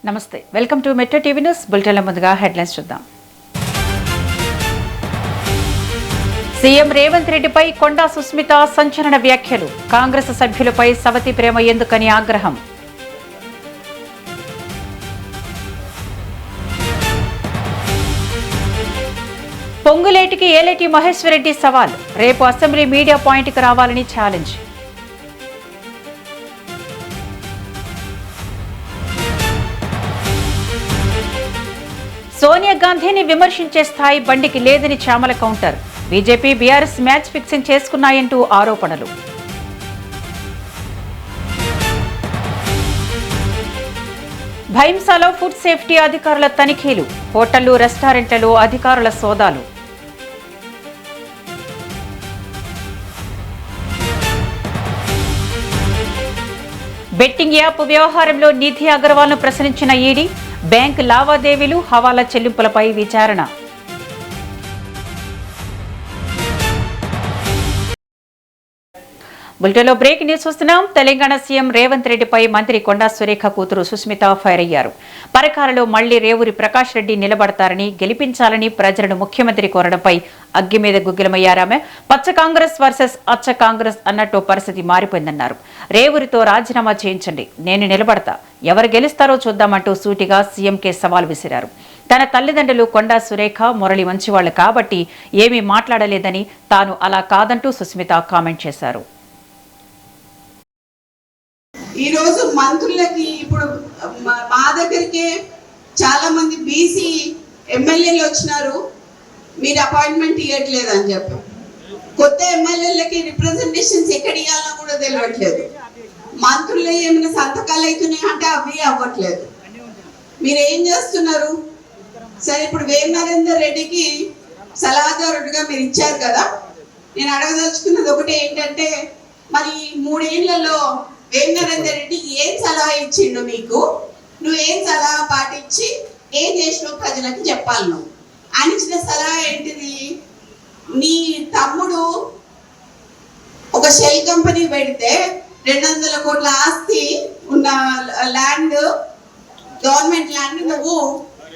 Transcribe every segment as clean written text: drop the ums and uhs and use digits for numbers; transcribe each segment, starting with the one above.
నమస్తే, welcome to metro TV news. బులెటిన్ల ముందుగా హెడ్లైన్స్ చూద్దాం. సీఎం రేవంత్ రెడ్డిపై కొండా సుస్మిత సంచలన వ్యాఖ్యలు. కాంగ్రెస్ సభ్యులపై సవతి ప్రేమ ఎందుకని ఆగ్రహం. పొంగులేటికి ఏలేటి మహేశ్వర్ రెడ్డి సవాల్. రేపు అసెంబ్లీ మీడియా పాయింట్కి రావాలని ఛాలెంజ్. సోనియా గాంధీని విమర్శించే స్థాయి బండికి లేదని Chamala counter. BJP BRS match fixing చేసుకున్నాయంటూ ఆరోపణలు. భైంసాలో ఫుడ్ సేఫ్టీ అధికారుల తనిఖీలు. హోటళ్లు రెస్టారెంట్లలో అధికారుల సోదాలు. బెట్టింగ్ యాప్ వ్యవహారంలో నిధి అగర్వాల్ను ప్రశ్నించిన ఈడీ. బ్యాంక్ లావాదేవీలు, హవాలా చెల్లింపులపై విచారణ. బులెటిన్లో బ్రేక్ న్యూస్ చూస్తున్నాం. తెలంగాణ సీఎం రేవంత్ రెడ్డిపై మంత్రి కొండా సురేఖ కూతురు సుస్మిత ఫైర్ అయ్యారు. పరకాలలో మళ్లీ రేవూరి ప్రకాష్ రెడ్డి నిలబడతారని, గెలిపించాలని ప్రజలను ముఖ్యమంత్రి కోరడంపై అగ్గి మీద గుగ్గిలమయ్యారామె. పచ్చ కాంగ్రెస్ వర్సెస్ అచ్చ కాంగ్రెస్ అన్నట్టు పరిస్థితి మారిపోయిందన్నారు. రేవూరితో రాజీనామా చేయించండి, నేను నిలబడతా, ఎవరు గెలుస్తారో చూద్దామంటూ సూటిగా సీఎంకే సవాల్ విసిరారు. తన తల్లిదండ్రులు కొండా సురేఖ, మురళి మంచివాళ్లు కాబట్టి ఏమీ మాట్లాడలేదని, తాను అలా కాదంటూ సుస్మిత కామెంట్ చేశారు. ఈరోజు మంత్రులకి ఇప్పుడు మా దగ్గరికి చాలా మంది బీసీ ఎమ్మెల్యేలు వచ్చినారు, మీరు అపాయింట్మెంట్ ఇవ్వట్లేదు అని చెప్పి. కొత్త ఎమ్మెల్యేలకి రిప్రజెంటేషన్స్ ఎక్కడ ఇవ్వాలో కూడా తెలియట్లేదు. మంత్రులు ఏమైనా సంతకాలు అవుతున్నాయి అంటే అవి అవ్వట్లేదు. మీరు ఏం చేస్తున్నారు? సరే, ఇప్పుడు వేం నరేందర్ రెడ్డికి సలహాదారుడిగా మీరు ఇచ్చారు కదా. నేను అడగదలుచుకున్నది ఒకటే ఏంటంటే, మరి 3 ఏళ్లలో వేం నరేందర్ రెడ్డి ఏం సలహా ఇచ్చిండు నీకు? నువ్వు ఏం సలహా పాటించి ఏం చేసినావు ప్రజలకు చెప్పాలి. నువ్వు ఆయన ఇచ్చిన సలహా ఏంటిది? నీ తమ్ముడు ఒక షెల్ కంపెనీ పెడితే 200 కోట్ల ఆస్తి ఉన్న ల్యాండ్, గవర్నమెంట్ ల్యాండ్ నువ్వు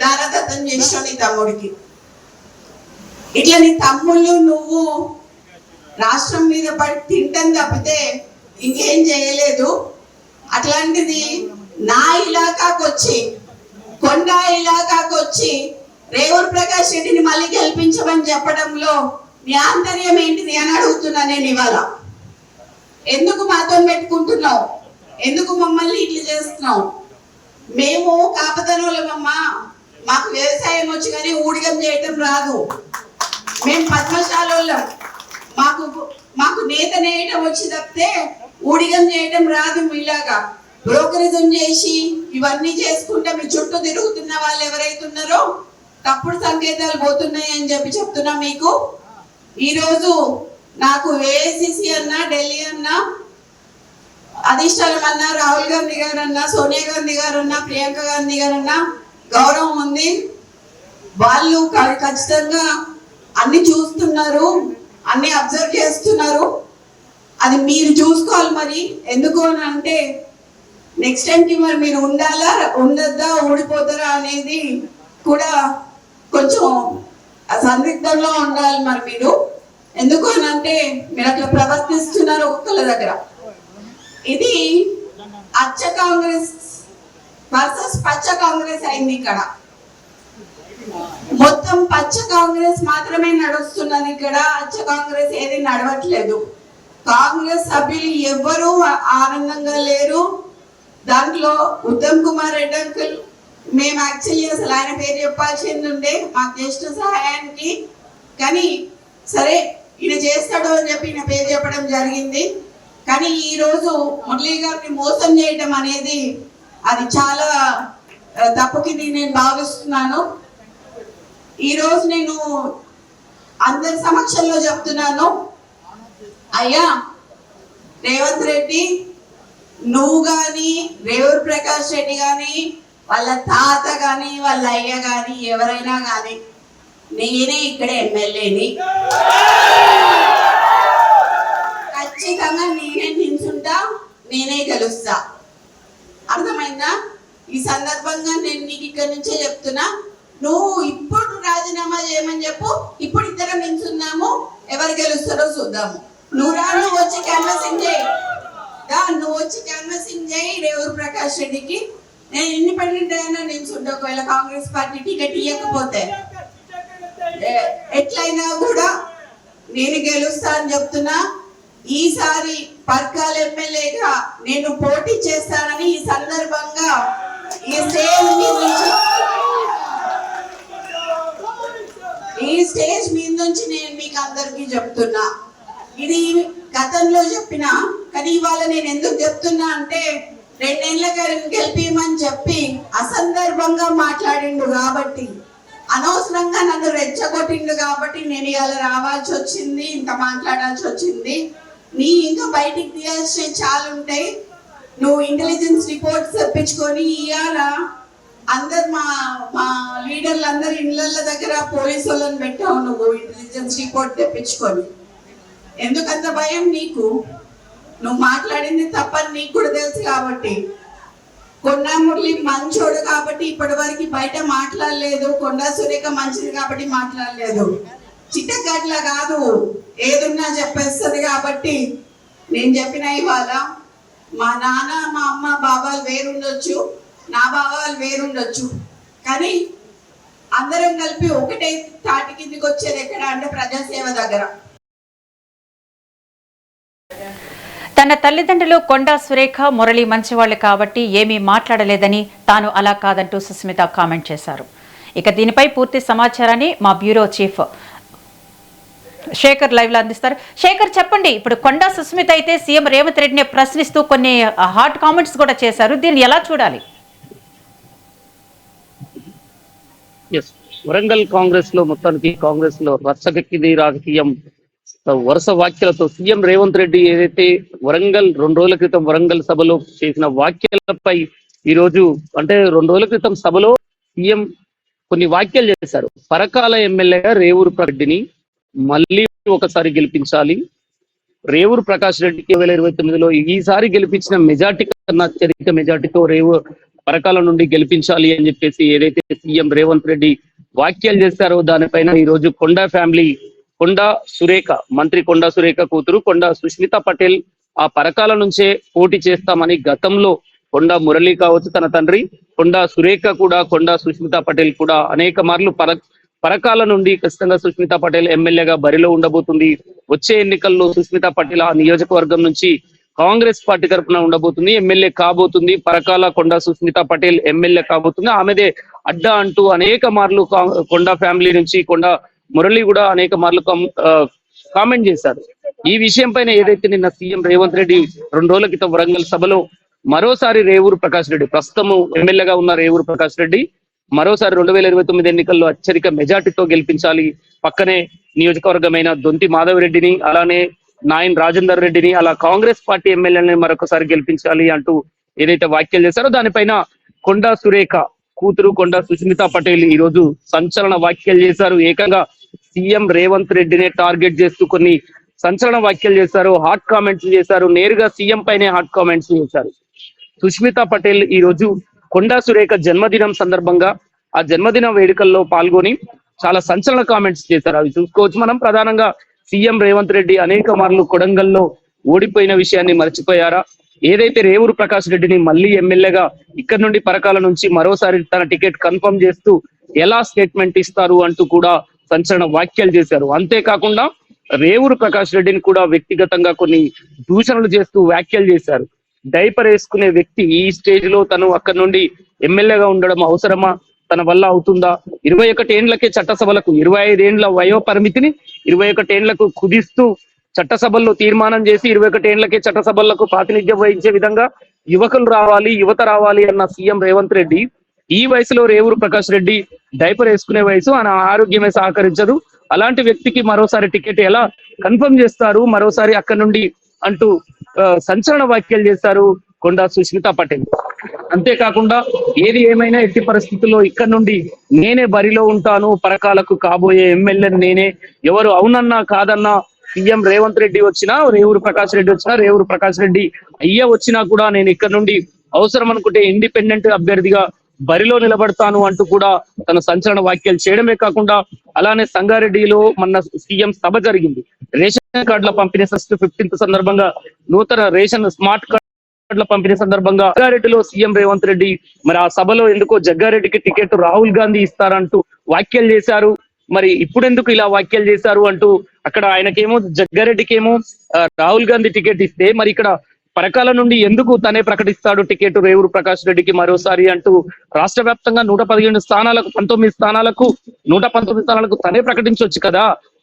దారదత్తం చేసినావు నీ తమ్ముడికి. ఇట్లా నీ తమ్ముళ్ళు నువ్వు రాష్ట్రం మీద పడి తింటం తప్పితే ఇంకేం చేయలేదు. అట్లాంటిది నా ఇలాకాకు వచ్చి, కొండా ఇలాకాకు వచ్చి రేవూరి ప్రకాష్ రెడ్డిని మళ్ళీ గెలిపించమని చెప్పడంలో నీ ఆంతర్యం ఏంటిది అని అడుగుతున్నా నేను ఇవాళ. ఎందుకు మాతో పెట్టుకుంటున్నావు? ఎందుకు మమ్మల్ని ఇట్లా చేస్తున్నావు? మేము కాపదనులమమ్మా, మాకు వ్యవసాయం వచ్చి కానీ ఊడిగం చేయటం రాదు. మేము పద్మశాలోళ్ళం, మాకు నేత నేయటం వచ్చి తప్పితే ఊడిగం చేయటం రాదు. మీలాగా బ్రోకరిజం చేసి ఇవన్నీ చేసుకుంటే మీ చుట్టూ తిరుగుతున్న వాళ్ళు ఎవరైతే ఉన్నారో తప్పుడు సంకేతాలు పోతున్నాయి అని చెప్పి చెప్తున్నా మీకు. ఈరోజు నాకు ఏఐసిసి అన్నా, ఢిల్లీ అన్నా, అధిష్టానం అన్నా, రాహుల్ గాంధీ గారు అన్నా, సోనియా గాంధీ గారు అన్నా, ప్రియాంక గాంధీ గారు అన్నా గౌరవం ఉంది. వాళ్ళు ఖచ్చితంగా అన్ని చూస్తున్నారు, అన్ని అబ్జర్వ్ చేస్తున్నారు. అది మీరు చూసుకోవాలి. మరి ఎందుకు అని అంటే, నెక్స్ట్ టైంకి మరి మీరు ఉండాలా, ఉండద్దా, ఊడిపోతారా అనేది కూడా కొంచెం సందిగ్ధంలో ఉండాలి. మరి మీరు ఎందుకు అని అంటే, మీరు అట్లా ప్రవర్తిస్తున్నారు ఒక్కళ్ళ దగ్గర. ఇది అచ్చ కాంగ్రెస్ వర్సెస్ పచ్చ కాంగ్రెస్ అయింది. ఇక్కడ మొత్తం పచ్చ కాంగ్రెస్ మాత్రమే నడుస్తున్నది. ఇక్కడ అచ్చ కాంగ్రెస్ ఏది నడవట్లేదు. కాంగ్రెస్ సభ్యులు ఎవ్వరూ ఆనందంగా లేరు. దాంట్లో ఉత్తమ్ కుమార్ రెడ్డి అంకుల్, మేము యాక్చువల్లీ అసలు ఆయన పేరు చెప్పాల్సింది ఉండే మా జ్యేష్ఠ సహాయానికి, కానీ సరే ఈయన చేస్తాడు అని చెప్పి ఈయన పేరు చెప్పడం జరిగింది. కానీ ఈరోజు మురళీ గారిని మోసం చేయడం అనేది అది చాలా తప్పుకి నేను భావిస్తున్నాను. ఈరోజు నేను అందరి సమక్షంలో చెప్తున్నాను, అయ్యా రేవంత్ రెడ్డి, నువ్వు కానీ, రేవూరి ప్రకాష్ రెడ్డి కానీ, వాళ్ళ తాత కానీ, వాళ్ళ అయ్య కానీ, ఎవరైనా కానీ, నేనే ఇక్కడ ఎమ్మెల్యేని, ఖచ్చితంగా నేనే నిల్చుంటా, నేనే గెలుస్తా. అర్థమైందా? ఈ సందర్భంగా నేను నీకు ఇక్కడ నుంచే చెప్తున్నా, నువ్వు ఇప్పుడు రాజీనామా చేయమని చెప్పు. ఇప్పుడు ఇద్దరం నిల్చున్నాము, ఎవరు గెలుస్తారో చూద్దాము. నువ్వు వచ్చి క్యాన్వాసింగ్ చేయి, నువ్వు వచ్చి క్యాన్వాసింగ్ చేయి రేవూరు ప్రకాష్ రెడ్డికి. నేను ఇండిపెండెంట్ అయినా నిల్చుంటా, ఒకవేళ కాంగ్రెస్ పార్టీ టికెట్ ఇవ్వకపోతే. ఎట్లయినా కూడా నేను గెలుస్తా అని చెప్తున్నా. ఈసారి పర్కాల్ ఎమ్మెల్యేగా నేను పోటీ చేస్తానని ఈ సందర్భంగా ఈ స్టేజ్ మీద నుంచి నేను మీకు అందరికీ చెప్తున్నా. ఇది గతంలో చెప్పిన, కానీ ఇవాళ నేను ఎందుకు చెప్తున్నా అంటే 2 ఏళ్ల గెలిపిమని చెప్పి అసందర్భంగా మాట్లాడిండు కాబట్టి, అనవసరంగా నన్ను రెచ్చగొట్టిండు కాబట్టి నేను ఇవాళ రావాల్సి వచ్చింది, ఇంత మాట్లాడాల్సి వచ్చింది. నీ ఇంకా బయటికి తీయాల్సిన చాలా ఉంటాయి. నువ్వు ఇంటెలిజెన్స్ రిపోర్ట్స్ తెప్పించుకొని ఇవాళ అందరు మా లీడర్లు అందరు ఇళ్ళ దగ్గర పోలీసు వాళ్ళని పెట్టావు. నువ్వు ఇంటెలిజెన్స్ రిపోర్ట్ తెప్పించుకొని ఎందుకంత భయం నీకు? నువ్వు మాట్లాడింది తప్పని నీకు కూడా తెలుసు కాబట్టి. కొండా మురళి మంచోడు కాబట్టి ఇప్పటి వరకు బయట మాట్లాడలేదు, కొండా సురేఖ మంచిది కాబట్టి మాట్లాడలేదు. చిట్టగట్ల కాదు, ఏదున్నా చెప్పేస్తుంది కాబట్టి నేను చెప్పిన ఇవాళ మా నాన్న మా అమ్మ బాబాలు వేరుండొచ్చు, నా బాబాలు వేరుండొచ్చు, కానీ అందరం కలిపి ఒకటే తాటి కిందికి వచ్చేది ఎక్కడ అంటే ప్రజాసేవ దగ్గర. తన తల్లిదండ్రులు కొండా సురేఖ మురళి మంచివాళ్లు కాబట్టి ఏమీ మాట్లాడలేదని, తాను అలా కాదంటూ సుస్మిత కామెంట్ చేశారు. ఇక దీనిపై పూర్తి సమాచారాన్ని మా బ్యూరో చీఫ్ శేఖర్ లైవ్ లో అందిస్తారు. శేఖర్ చెప్పండి, ఇప్పుడు కొండా సుస్మిత అయితే సీఎం రేవంత్ రెడ్డిని ప్రశ్నిస్తూ కొన్ని హాట్ కామెంట్స్ కూడా చేశారు, దీన్ని ఎలా చూడాలి? వరంగల్ కాంగ్రెస్ లో మొత్తానికి కాంగ్రెస్ లో రచ్చగెక్కింది రాజకీయం. వరుస వ్యాఖ్యలతో సీఎం రేవంత్ రెడ్డి ఏదైతే వరంగల్ 2 రోజుల క్రితం వరంగల్ సభలో చేసిన వ్యాఖ్యలపై ఈ రోజు అంటే 2 రోజుల క్రితం సభలో సీఎం కొన్ని వ్యాఖ్యలు చేశారు. పరకాల ఎమ్మెల్యేగా రేవూరు రెడ్డిని మళ్ళీ ఒకసారి గెలిపించాలి, రేవూరు ప్రకాష్ రెడ్డికి 2029లో ఈసారి గెలిపించిన మెజార్టీ కన్నా అత్యధిక మెజార్టీతో పరకాల నుండి గెలిపించాలి అని చెప్పేసి ఏదైతే సీఎం రేవంత్ రెడ్డి వ్యాఖ్యలు చేశారో దానిపైన ఈ రోజు కొండా ఫ్యామిలీ, కొండా సురేఖ, మంత్రి కొండా సురేఖ కూతురు కొండా సుస్మిత పటేల్ ఆ పరకాల నుంచే పోటీ చేస్తామని గతంలో కొండా మురళి కావచ్చు తన తండ్రి, కొండా సురేఖ కూడా, కొండా సుస్మిత పటేల్ కూడా అనేక మార్లు పరకాల నుండి ఖచ్చితంగా సుస్మిత పటేల్ ఎమ్మెల్యేగా బరిలో ఉండబోతుంది. వచ్చే ఎన్నికల్లో సుస్మిత పటేల్ ఆ నియోజకవర్గం నుంచి కాంగ్రెస్ పార్టీ తరఫున ఉండబోతుంది, ఎమ్మెల్యే కాబోతుంది. పరకాల కొండా సుస్మిత పటేల్ ఎమ్మెల్యే కాబోతుంది. ఆమెదే అడ్డా అంటూ అనేక మార్లు కొండా ఫ్యామిలీ నుంచి కొండా మురళి కూడా అనేక మార్లు కామెంట్ చేశారు. ఈ విషయం పైన ఏదైతే నిన్న సీఎం రేవంత్ రెడ్డి 2 రోజుల క్రితం వరంగల్ సభలో మరోసారి రేవూరు ప్రకాష్ రెడ్డి, ప్రస్తుతం ఎమ్మెల్యేగా ఉన్న రేవూరు ప్రకాష్ రెడ్డి మరోసారి 2029 ఎన్నికల్లో అత్యధిక మెజార్టీతో గెలిపించాలి, పక్కనే నియోజకవర్గమైన దొంతి మాధవరెడ్డిని అలానే నాయన్ రాజేందర్ రెడ్డిని అలా కాంగ్రెస్ పార్టీ ఎమ్మెల్యేలని మరొకసారి గెలిపించాలి అంటూ ఏదైతే వ్యాఖ్యలు చేశారో దానిపైన కొండా సురేఖ కూతురు కొండా సుస్మిత పటేల్ ఈ రోజు సంచలన వ్యాఖ్యలు చేశారు. ఏకంగా సీఎం రేవంత్ రెడ్డినే టార్గెట్ చేస్తూ కొన్ని సంచలన వ్యాఖ్యలు చేశారు, హాట్ కామెంట్స్ చేశారు, నేరుగా సీఎం పైనే హాట్ కామెంట్స్ చేశారు. సుస్మిత పటేల్ ఈ రోజు కొండా సురేఖ జన్మదినం సందర్భంగా ఆ జన్మదిన వేడుకల్లో పాల్గొని చాలా సంచలన కామెంట్స్ చేశారు. అవి చూసుకోవచ్చు మనం. ప్రధానంగా సీఎం రేవంత్ రెడ్డి అనేక మార్లు కొడంగల్లో ఓడిపోయిన విషయాన్ని మర్చిపోయారా, ఏదైతే రేవూరు ప్రకాష్ రెడ్డిని మళ్ళీ ఎమ్మెల్యేగా ఇక్కడ నుండి పరకాల నుంచి మరోసారి తన టికెట్ కన్ఫర్మ్ చేస్తూ ఎలా స్టేట్మెంట్ ఇస్తారు అంటూ కూడా సంచలన వ్యాఖ్యలు చేశారు. అంతేకాకుండా రేవూరు ప్రకాష్ రెడ్డిని కూడా వ్యక్తిగతంగా కొన్ని దూషణలు చేస్తూ వ్యాఖ్యలు చేశారు. డైపర్ వేసుకునే వ్యక్తి ఈ స్టేజ్ లో తను అక్కడ నుండి ఎమ్మెల్యేగా ఉండడం అవసరమా, తన వల్ల అవుతుందా? 21 ఏండ్లకే చట్టసభలకు 25 ఏండ్ల వయో పరిమితిని 21 ఏండ్లకు కుదిస్తూ చట్టసభల్లో తీర్మానం చేసి 21 ఏండ్లకే చట్టసభలకు ప్రాతినిధ్యం వహించే విధంగా యువకులు రావాలి, యువత రావాలి అన్న సీఎం రేవంత్ రెడ్డి ఈ వయసులో రేవూరు ప్రకాష్ రెడ్డి డైపర్ వేసుకునే వయసు, ఆయన ఆరోగ్యమే సహకరించదు, అలాంటి వ్యక్తికి మరోసారి టికెట్ ఎలా కన్ఫర్మ్ చేస్తారు మరోసారి అక్కడ నుండి అంటూ సంచలన వ్యాఖ్యలు చేశారు కొండా సుస్మిత పటేల్. అంతేకాకుండా ఏది ఏమైనా ఎట్టి పరిస్థితుల్లో ఇక్కడ నుండి నేనే బరిలో ఉంటాను, పరకాలకు కాబోయే ఎమ్మెల్యే నేనే, ఎవరు అవునన్నా కాదన్నా సీఎం రేవంత్ రెడ్డి వచ్చినా, రేవూరు ప్రకాష్ రెడ్డి వచ్చినా, రేవూరు ప్రకాష్ రెడ్డి అయ్య వచ్చినా కూడా నేను ఇక్కడ నుండి అవసరం అనుకుంటే ఇండిపెండెంట్ అభ్యర్థిగా బరిలో నిలబడతాను అంటూ కూడా తన సంచలన వ్యాఖ్యలు చేయడమే కాకుండా అలానే సంగారెడ్డిలో మొన్న సీఎం సభ జరిగింది. రేషన్ కార్డుల పంపిణీ 15th సందర్భంగా నూతన రేషన్ స్మార్ట్ కార్డుల పంపిణీ సందర్భంగా జగ్గారెడ్డిలో సీఎం రేవంత్ రెడ్డి మరి ఆ సభలో ఎందుకో జగ్గారెడ్డికి టికెట్ రాహుల్ గాంధీ ఇస్తారంటూ వ్యాఖ్యలు చేశారు. మరి ఇప్పుడెందుకు ఇలా వ్యాఖ్యలు చేశారు అంటూ అక్కడ ఆయనకేమో జగ్గారెడ్డికేమో రాహుల్ గాంధీ టికెట్ ఇస్తే మరి ఇక్కడ పరకాల నుండి ఎందుకు తనే ప్రకటిస్తాడు టికెట్ రేవూరు ప్రకాష్ రెడ్డికి మరోసారి అంటూ రాష్ట్ర వ్యాప్తంగా 115 స్థానాలకు 19 స్థానాలకు 119 స్థానాలకు తనే ప్రకటించవచ్చు కదా.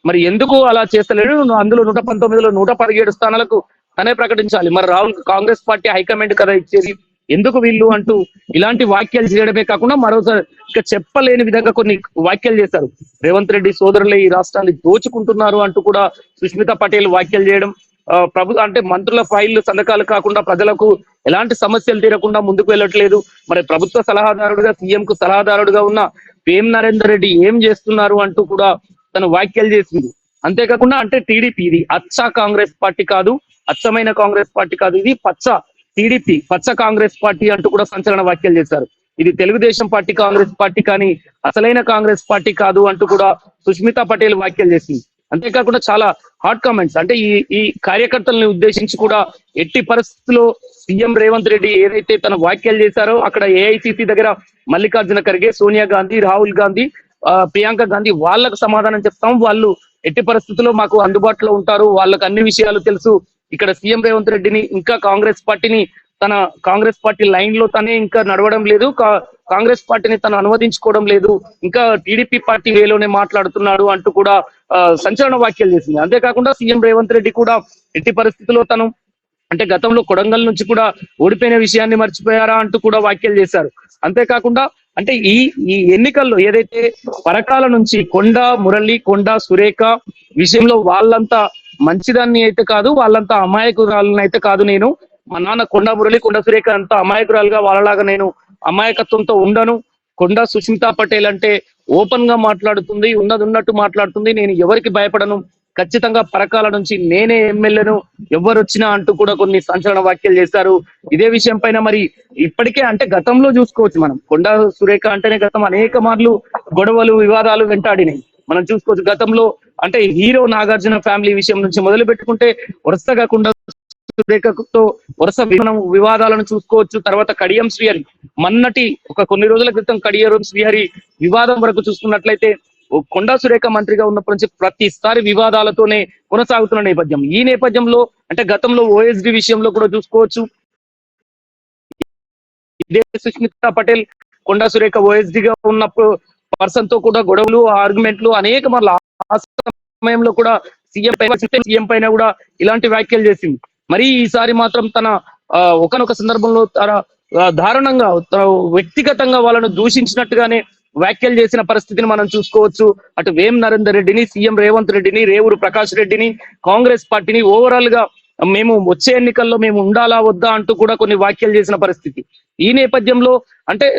మరి ఎందుకు అలా చేస్తలేడు? అందులో 119లో 117 స్థానాలకు తనే ప్రకటించాలి. మరి రాహుల్ కాంగ్రెస్ పార్టీ హైకమాండ్ కదా ఇచ్చేది, ఎందుకు వీళ్ళు అంటూ ఇలాంటి వ్యాఖ్యలు చేయడమే కాకుండా మరోసారి ఇక చెప్పలేని విధంగా కొన్ని వ్యాఖ్యలు చేశారు. రేవంత్ రెడ్డి సోదరులే ఈ రాష్ట్రాన్ని దోచుకుంటున్నారు అంటూ కూడా సుష్మితా పటేల్ వ్యాఖ్యలు చేయడం, అంటే మంత్రుల ఫైళ్లు సంతకాలు కాకుండా ప్రజలకు ఎలాంటి సమస్యలు తీరకుండా ముందుకు వెళ్ళట్లేదు. మరి ప్రభుత్వ సలహాదారుడుగా సీఎం కు సలహాదారుడుగా ఉన్న పేం నరేందర్ రెడ్డి ఏం చేస్తున్నారు అంటూ కూడా తను వ్యాఖ్యలు చేసింది. అంతేకాకుండా అంటే టీడీపీ ఇది అచ్చ కాంగ్రెస్ పార్టీ కాదు, అచ్చమైన కాంగ్రెస్ పార్టీ కాదు, ఇది పచ్చ టీడీపీ పచ్చ కాంగ్రెస్ పార్టీ అంటూ కూడా సంచలన వ్యాఖ్యలు చేశారు. ఇది తెలుగుదేశం పార్టీ కాంగ్రెస్ పార్టీ కానీ అసలైన కాంగ్రెస్ పార్టీ కాదు అంటూ కూడా సుష్మితా పటేల్ వ్యాఖ్యలు చేసింది. అంతేకాకుండా చాలా హాట్ కామెంట్స్, అంటే ఈ కార్యకర్తలను ఉద్దేశించి కూడా ఎట్టి పరిస్థితుల్లో సీఎం రేవంత్ రెడ్డి ఏదైతే తన వ్యాఖ్యలు చేశారో అక్కడ ఏఐసిసి దగ్గర మల్లికార్జున ఖర్గే, సోనియా గాంధీ, రాహుల్ గాంధీ, ప్రియాంక గాంధీ వాళ్ళకు సమాధానం చెప్తాం, వాళ్ళు ఎట్టి పరిస్థితుల్లో మాకు అందుబాటులో ఉంటారు, వాళ్ళకు అన్ని విషయాలు తెలుసు. ఇక్కడ సీఎం రేవంత్ రెడ్డిని ఇంకా కాంగ్రెస్ పార్టీని తన కాంగ్రెస్ పార్టీ లైన్ లో తనే ఇంకా నడవడం లేదు, కాంగ్రెస్ పార్టీని తను అనువదించుకోవడం లేదు, ఇంకా టీడీపీ పార్టీ వేలోనే మాట్లాడుతున్నాడు అంటూ కూడా సంచలన వ్యాఖ్యలు చేసింది. అంతేకాకుండా సీఎం రేవంత్ రెడ్డి కూడా ఎట్టి పరిస్థితుల్లో తను అంటే గతంలో కొడంగల్ నుంచి కూడా ఓడిపోయిన విషయాన్ని మర్చిపోయారా అంటూ కూడా వ్యాఖ్యలు చేశారు. అంతేకాకుండా అంటే ఈ ఎన్నికల్లో ఏదైతే పరకాల నుంచి కొండ మురళి, కొండ సురేఖ విషయంలో వాళ్ళంతా మంచిదాన్ని అయితే కాదు, వాళ్ళంతా అమాయకురాలని అయితే కాదు, నేను మా నాన్న కొండ మురళి, కొండ సురేఖ అంతా అమాయకురాలుగా వాళ్ళలాగా నేను అమాయకత్వంతో ఉండను. కొండ సుష్మితా పటేల్ అంటే ఓపెన్ గా మాట్లాడుతుంది, ఉన్నది ఉన్నట్టు మాట్లాడుతుంది, నేను ఎవరికి భయపడను, ఖచ్చితంగా పరకాల నుంచి నేనే ఎమ్మెల్యేను ఎవరు వచ్చినా అంటూ కూడా కొన్ని సంచలన వ్యాఖ్యలు చేశారు. ఇదే విషయం పైన మరి ఇప్పటికే అంటే గతంలో చూసుకోవచ్చు మనం, కొండ సురేఖ అంటేనే గతం అనేక మార్లు గొడవలు వివాదాలు వెంటాడినాయి మనం చూసుకోవచ్చు. గతంలో అంటే హీరో నాగార్జున ఫ్యామిలీ విషయం నుంచి మొదలు పెట్టుకుంటే వరుసగా కొండ సురేఖతో వరుస వివాదాలను చూసుకోవచ్చు. తర్వాత కడియం శ్రీహరి మొన్నటి కొన్ని రోజుల క్రితం కడియం శ్రీహరి వివాదం వరకు చూసుకున్నట్లయితే కొండా సురేఖ మంత్రిగా ఉన్నప్పటి నుంచి ప్రతిసారి వివాదాలతోనే కొనసాగుతున్న నేపథ్యం. ఈ నేపథ్యంలో అంటే గతంలో ఓఎస్డి విషయంలో కూడా చూసుకోవచ్చు, ఇదే సుష్మితా పటేల్ కొండా సురేఖ ఓఎస్డిగా ఉన్నప్పుడు పర్సన్ తో కూడా గొడవలు, ఆర్గ్యుమెంట్లు అనేక మార్లు, ఆ సమయంలో కూడా సీఎం పైన కూడా ఇలాంటి వ్యాఖ్యలు చేసింది. మరి ఈసారి మాత్రం తన ఒకనొక సందర్భంలో తన దారుణంగా వ్యక్తిగతంగా వాళ్ళను దూషించినట్టుగానే వ్యాఖ్యలు చేసిన పరిస్థితిని మనం చూసుకోవచ్చు. అటు వేం నరేందర్ రెడ్డిని, సీఎం రేవంత్ రెడ్డిని, రేవూరు ప్రకాష్ రెడ్డిని, కాంగ్రెస్ పార్టీని ఓవరాల్ గా మేము వచ్చే ఎన్నికల్లో మేము ఉండాలా వద్దా అంటూ కూడా కొన్ని వ్యాఖ్యలు చేసిన పరిస్థితి. ఈ నేపథ్యంలో అంటే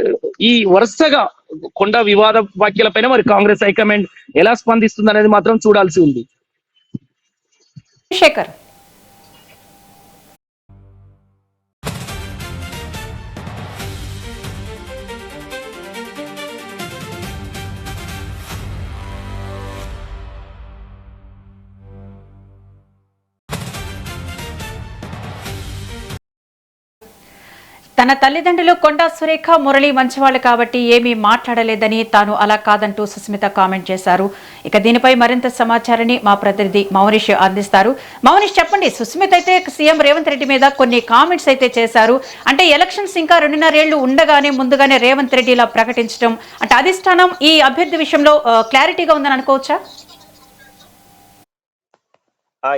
ఈ వరుసగా కొండ వివాద వ్యాఖ్యలపైన మరి కాంగ్రెస్ హైకమాండ్ ఎలా స్పందిస్తుంది అనేది మాత్రం చూడాల్సి ఉంది. శేఖర్, తన తల్లిదండ్రులు కొండా సురేఖ, మురళి మంచివాళ్లు కాబట్టి ఏమీ మాట్లాడలేదని, తాను అలా కాదంటూ సుస్మిత కామెంట్ చేశారు. ఇక దీనిపై మరింత సమాచారాన్ని మా ప్రతినిధి మౌనిష్ అందిస్తారు. మౌనిష్, చెప్పండి, సుస్మిత అయితే సీఎం రేవంత్ రెడ్డి మీద కొన్ని కామెంట్స్ అయితే చేశారు. అంటే ఎలక్షన్స్ ఇంకా 2.5 ఏళ్లు ఉండగానే ముందుగానే రేవంత్ రెడ్డి ఇలా ప్రకటించడం అంటే అధిష్టానం ఈ అభ్యర్థి విషయంలో క్లారిటీగా ఉందని అనుకోవచ్చా?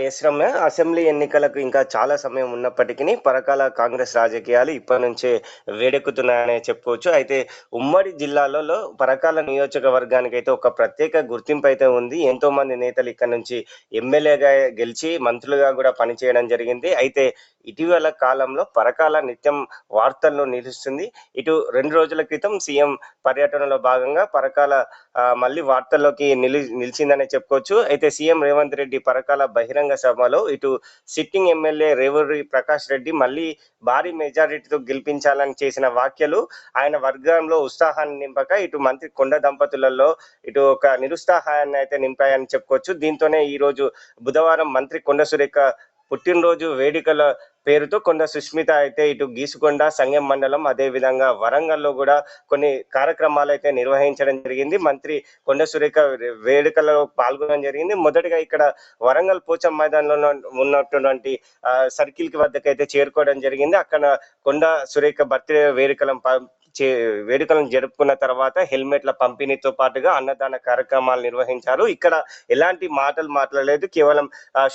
ఎస్ రమ్య, అసెంబ్లీ ఎన్నికలకు ఇంకా చాలా సమయం ఉన్నప్పటికీ పరకాల కాంగ్రెస్ రాజకీయాలు ఇప్పటి నుంచే వేడెక్కుతున్నాయనే చెప్పుకోవచ్చు. అయితే ఉమ్మడి జిల్లాలలో పరకాల నియోజకవర్గానికి అయితే ఒక ప్రత్యేక గుర్తింపు అయితే ఉంది. ఎంతో మంది నేతలు ఇక్కడ నుంచి ఎమ్మెల్యేగా గెలిచి మంత్రులుగా కూడా పనిచేయడం జరిగింది. అయితే ఇటీవల కాలంలో పరకాల నిత్యం వార్తల్లో నిలుస్తుంది. ఇటు 2 రోజుల క్రితం సీఎం పర్యటనలో భాగంగా పరకాల మళ్ళీ వార్తల్లోకి నిలిచిందనే చెప్పుకోవచ్చు. అయితే సీఎం రేవంత్ రెడ్డి పరకాల బహిరంగ సభలో ఇటు సిట్టింగ్ ఎమ్మెల్యే రేవూరి ప్రకాష్ రెడ్డి మళ్ళీ భారీ మెజారిటీతో గెలిపించాలని చేసిన వ్యాఖ్యలు ఆయన వర్గంలో ఉత్సాహాన్ని నింపక ఇటు మంత్రి కొండ దంపతులలో ఇటు ఒక నిరుత్సాహాన్ని అయితే నింపాయని చెప్పుకోవచ్చు. దీంతోనే ఈ రోజు బుధవారం మంత్రి కొండ సురేఖ పుట్టినరోజు వేడుకల పేరుతో కొండ సుష్మిత అయితే ఇటు గీసుకొండ సంగెం మండలం అదే విధంగా వరంగల్లో కూడా కొన్ని కార్యక్రమాలు అయితే నిర్వహించడం జరిగింది. మంత్రి కొండ సురేఖ వేడుకలో పాల్గొనడం జరిగింది. మొదటగా ఇక్కడ వరంగల్ పోచం మైదానంలో ఉన్నటువంటి సర్కిల్ కి వద్దకైతే చేరుకోవడం జరిగింది. అక్కడ కొండ సురేఖ బర్త్డే వేడుకలను జరుపుకున్న తర్వాత హెల్మెట్ల పంపిణీతో పాటుగా అన్నదాన కార్యక్రమాలు నిర్వహించారు. ఇక్కడ ఎలాంటి మాటలు మాట్లాడలేదు, కేవలం